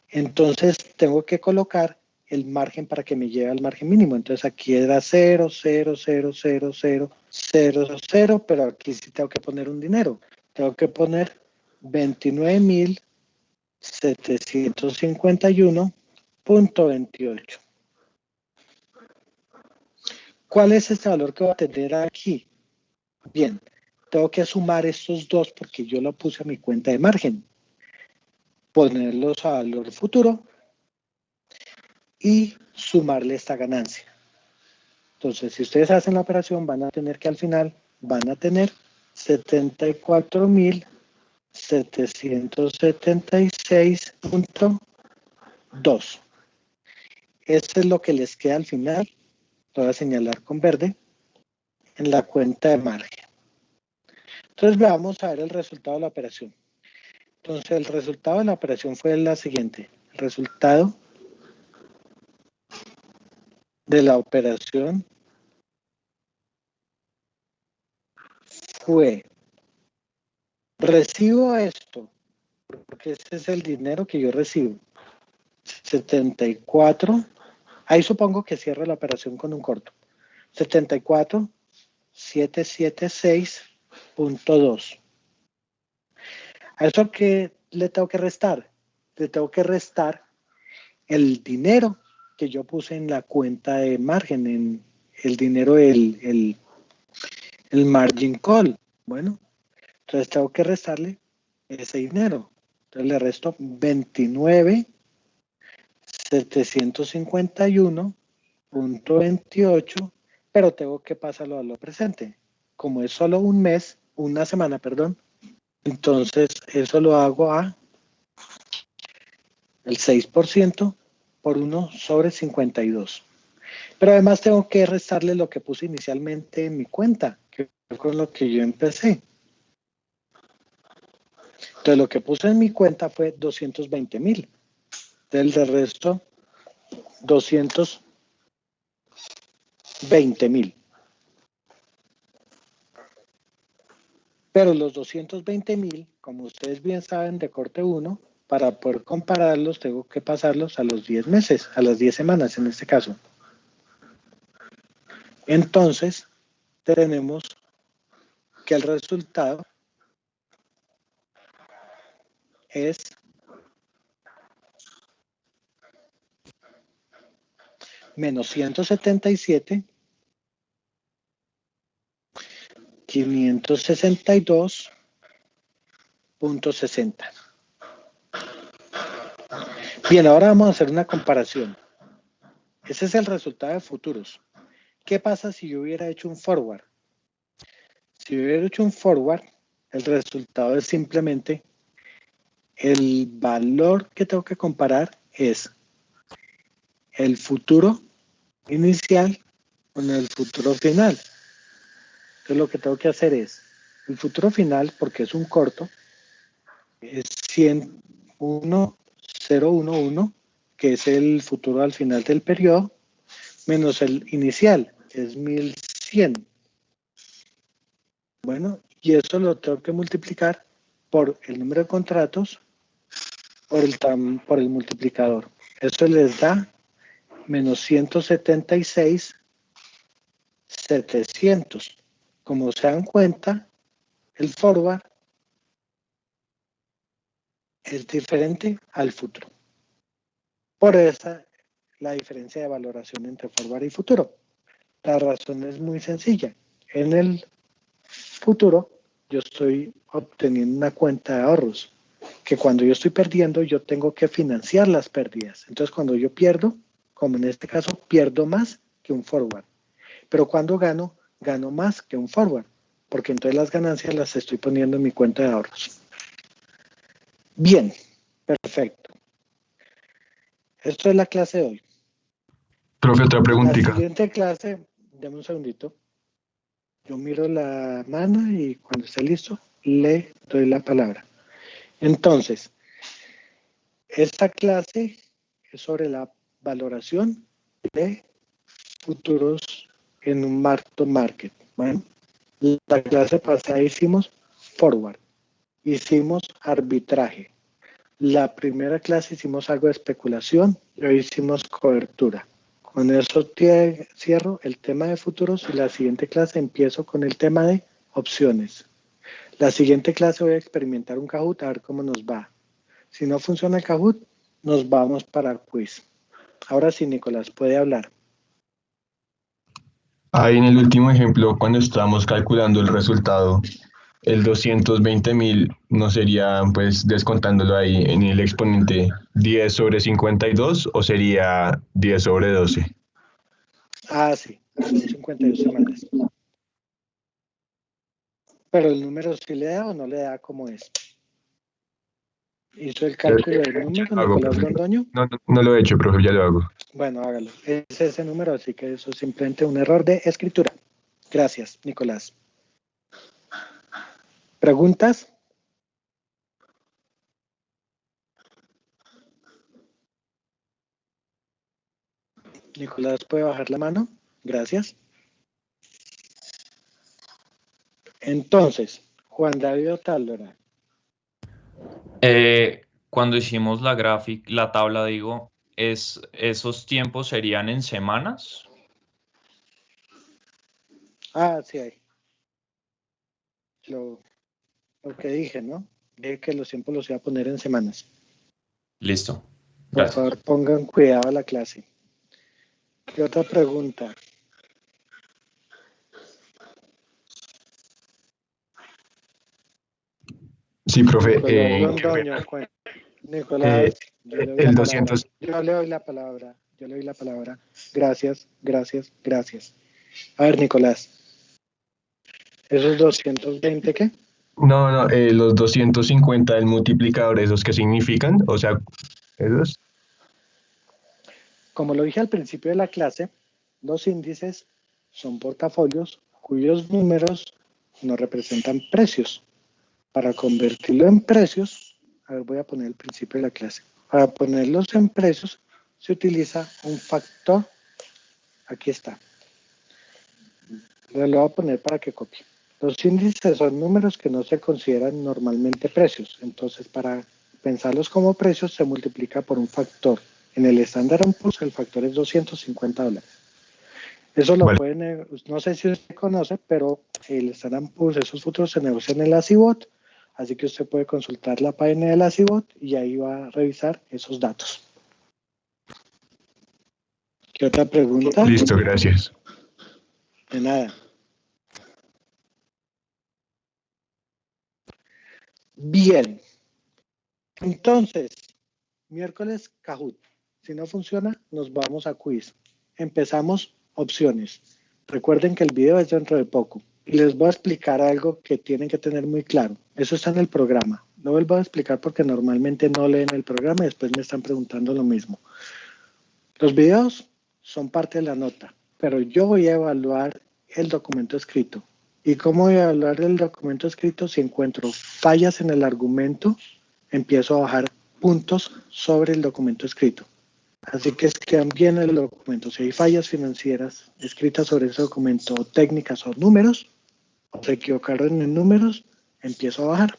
Entonces tengo que colocar el margen para que me lleve al margen mínimo. Entonces aquí era 0, 0, 0, 0, 0, 0, 0, pero aquí sí tengo que poner un dinero. Tengo que poner 29.751.28. ¿Cuál es este valor que voy a tener aquí? Bien, tengo que sumar estos dos porque yo lo puse a mi cuenta de margen. Ponerlos a valor futuro y sumarle esta ganancia. Entonces, si ustedes hacen la operación, van a tener que al final, van a tener 74.776.2. Eso es lo que les queda al final. Lo voy a señalar con verde en la cuenta de margen. Entonces, vamos a ver el resultado de la operación. Entonces, el resultado de la operación fue la siguiente. El resultado de la operación fue: recibo esto, porque ese es el dinero que yo recibo, 74, ahí supongo que cierro la operación con un corto, 74.776.2. ¿A eso qué le tengo que restar? Le tengo que restar el dinero que yo puse en la cuenta de margen, en el dinero el margin call. Bueno, entonces tengo que restarle ese dinero. Entonces le resto 29.751.28, pero tengo que pasarlo a lo presente. Como es solo un mes, una semana, perdón, entonces eso lo hago a el 6% por 1/52. Pero además tengo que restarle lo que puse inicialmente en mi cuenta, que fue con lo que yo empecé. Entonces lo que puse en mi cuenta fue 220.000. Del resto, 220.000. Pero los 220.000, como ustedes bien saben, de corte 1, para poder compararlos, tengo que pasarlos a los 10 meses, a las 10 semanas en este caso. Entonces, tenemos que el resultado es menos 177, 562.60. Bien, ahora vamos a hacer una comparación. Ese es el resultado de futuros. ¿Qué pasa si yo hubiera hecho un forward? Si yo hubiera hecho un forward, el resultado es simplemente el valor que tengo que comparar es el futuro inicial con el futuro final. Entonces lo que tengo que hacer es el futuro final, porque es un corto, es 100.011, que es el futuro al final del periodo, menos el inicial, que es 1100. Bueno, y eso lo tengo que multiplicar por el número de contratos, por el multiplicador. Eso les da menos 176.700. Como se dan cuenta, el forward es diferente al futuro. Por esa la diferencia de valoración entre forward y futuro. La razón es muy sencilla. En el futuro yo estoy obteniendo una cuenta de ahorros, que cuando yo estoy perdiendo yo tengo que financiar las pérdidas. Entonces cuando yo pierdo, como en este caso, pierdo más que un forward. Pero cuando gano, gano más que un forward, porque entonces las ganancias las estoy poniendo en mi cuenta de ahorros. Bien, perfecto. Esto es la clase de hoy. Profe, otra La preguntita. siguiente clase, dame un segundito. Yo miro la mano y cuando esté listo, le doy la palabra. Entonces, esta clase es sobre la valoración de futuros en un mark-to-market. Bueno, la clase pasada hicimos forward, hicimos arbitraje. La primera clase hicimos algo de especulación y hoy hicimos cobertura. Con eso cierro el tema de futuros y la siguiente clase empiezo con el tema de opciones. La siguiente clase voy a experimentar un Kahoot a ver cómo nos va. Si no funciona el Kahoot, nos vamos para el quiz. Ahora sí, Nicolás, puede hablar. Ahí en el último ejemplo, cuando estábamos calculando el resultado, el 220.000 no sería, pues, descontándolo ahí en el exponente 10 sobre 52 o sería 10 sobre 12. Ah, sí, son 52 semanas. Pero el número sí le da o no le da como es. ¿Hizo el cálculo del Ya número, lo hago, Nicolás profe. Londoño? No lo he hecho, profe, ya lo hago. Bueno, hágalo. Es ese número, así que eso es simplemente un error de escritura. Gracias, Nicolás. ¿Preguntas? Nicolás, ¿puede bajar la mano? Gracias. Entonces, Juan David Otálora. Cuando hicimos la gráfica, la tabla, digo, esos tiempos serían en semanas. Ah, sí hay. Lo que dije, ¿no? Dije que los tiempos los iba a poner en semanas. Listo. Por Gracias. favor, pongan cuidado a la clase. ¿Qué otra pregunta? Sí, profe. Nicolás Londoño. Nicolás, Eh, yo le doy la el palabra. 200, Yo le doy la palabra. Yo le doy la palabra. Gracias, gracias, gracias. A ver, Nicolás. ¿Esos 220 qué? no, los 250 del multiplicador, ¿esos qué significan? O sea, esos. Como lo dije al principio de la clase, los índices son portafolios cuyos números no representan precios. Para convertirlo en precios, a ver, voy a poner el principio de la clase. Para ponerlos en precios se utiliza un factor. Aquí está. Lo voy a poner para que copie. Los índices son números que no se consideran normalmente precios. Entonces, para pensarlos como precios, se multiplica por un factor. En el Standard & Poor's el factor es $250. Eso lo Vale. pueden, no sé si usted conoce, pero el Standard & Poor's, esos futuros se negocian en la CBOT, así que usted puede consultar la página de la CBOT y ahí va a revisar esos datos. ¿Qué otra pregunta? Listo, gracias. De nada. Bien. Entonces, miércoles Kahoot. Si no funciona, nos vamos a quiz. Empezamos opciones. Recuerden que el video es dentro de poco. Y les voy a explicar algo que tienen que tener muy claro. Eso está en el programa. No vuelvo a explicar porque normalmente no leen el programa y después me están preguntando lo mismo. Los videos son parte de la nota, pero yo voy a evaluar el documento escrito. ¿Y cómo voy a evaluar el documento escrito? Si encuentro fallas en el argumento, empiezo a bajar puntos sobre el documento escrito. Así que escriban bien el documento. Si hay fallas financieras escritas sobre ese documento, técnicas o números, o se equivocaron en números, empiezo a bajar.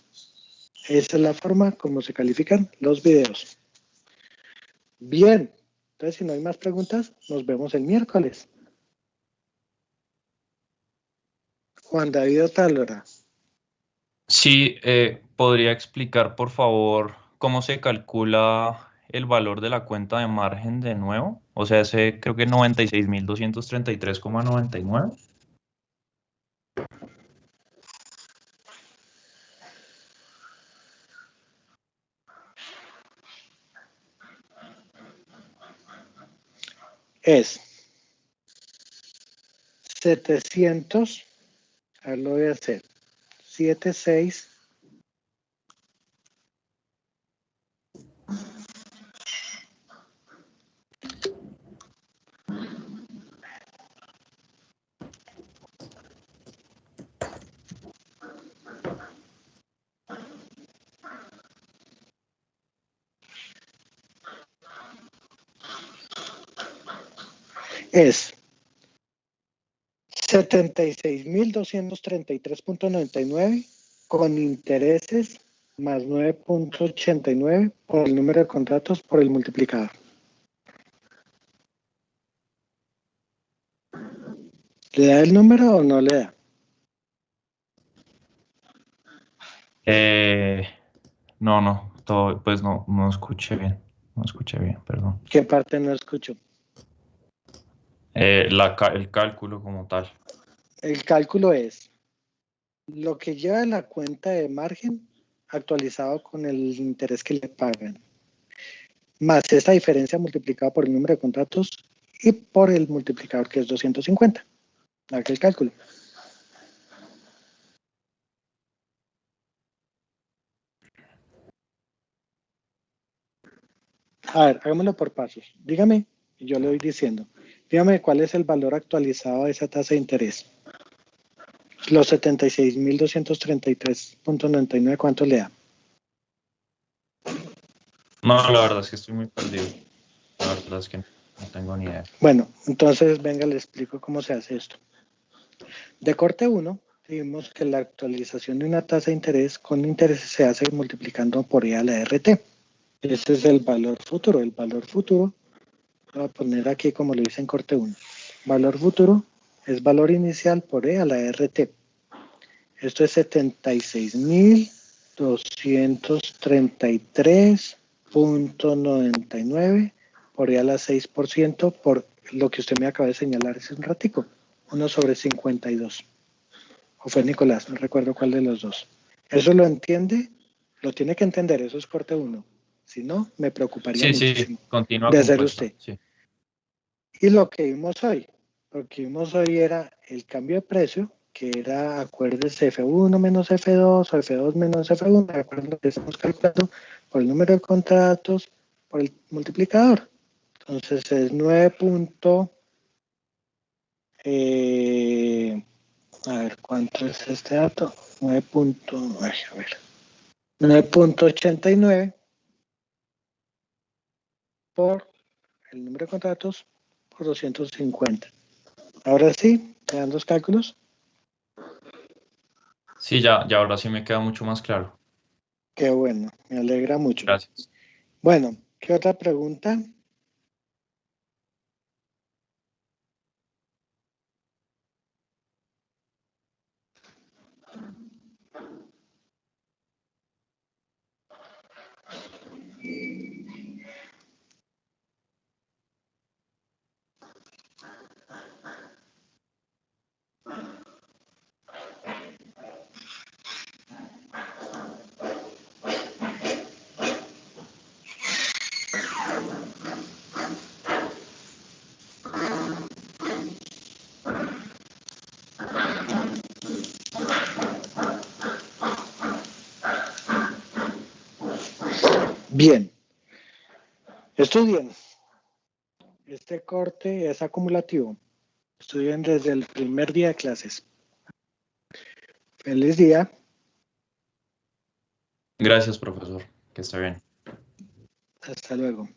Esa es la forma como se califican los videos. Bien, entonces si no hay más preguntas, nos vemos el miércoles. Juan David Otálora. Sí, ¿podría explicar, por favor, cómo se calcula el valor de la cuenta de margen de nuevo? O sea, ese creo que 96.233,99. Es 700, a ver, lo voy a hacer, 76 es 76.233.99 con intereses más 9.89 por el número de contratos por el multiplicador. ¿Le da el número o no le da? No, pues no escuché bien. No escuché bien, perdón. ¿Qué parte no escucho? El cálculo como tal. El cálculo es lo que lleva la cuenta de margen actualizado con el interés que le pagan, más esta diferencia multiplicada por el número de contratos y por el multiplicador que es 250. Haga el cálculo. A ver, hagámoslo por pasos. Dígame, y yo le voy diciendo. Dígame cuál es el valor actualizado de esa tasa de interés. Los 76.233.99, ¿cuánto le da? No, la verdad es que estoy muy perdido. La verdad es que no tengo ni idea. Bueno, entonces venga, le explico cómo se hace esto. De corte 1, vimos que la actualización de una tasa de interés con intereses se hace multiplicando por E a la RT. Ese es el valor futuro. El valor futuro, voy a poner aquí como lo hice en corte 1. Valor futuro es valor inicial por E a la RT. Esto es 76.233.99 por E a la 6% por lo que usted me acaba de señalar hace un ratico. 1 sobre 52. O fue Nicolás, no recuerdo cuál de los dos. ¿Eso lo entiende? Lo tiene que entender, eso es corte 1. Si no, me preocuparía muchísimo continúa de con hacer cuesta. usted. Sí. Y lo que vimos hoy era el cambio de precio, que era, acuérdese, F1 menos F2 o F2 menos F1, de acuerdo a lo que estamos calculando, por el número de contratos, por el multiplicador. Entonces es 9. A ver, ¿cuánto es este dato? 9.89 por el número de contratos por 250. Ahora sí, ¿te dan los cálculos? Sí, ya ahora sí me queda mucho más claro. Qué bueno, me alegra mucho. Gracias. Bueno, ¿qué otra pregunta? Bien, estudien. Este corte es acumulativo. Estudien desde el primer día de clases. Feliz día. Gracias, profesor. Que esté bien. Hasta luego.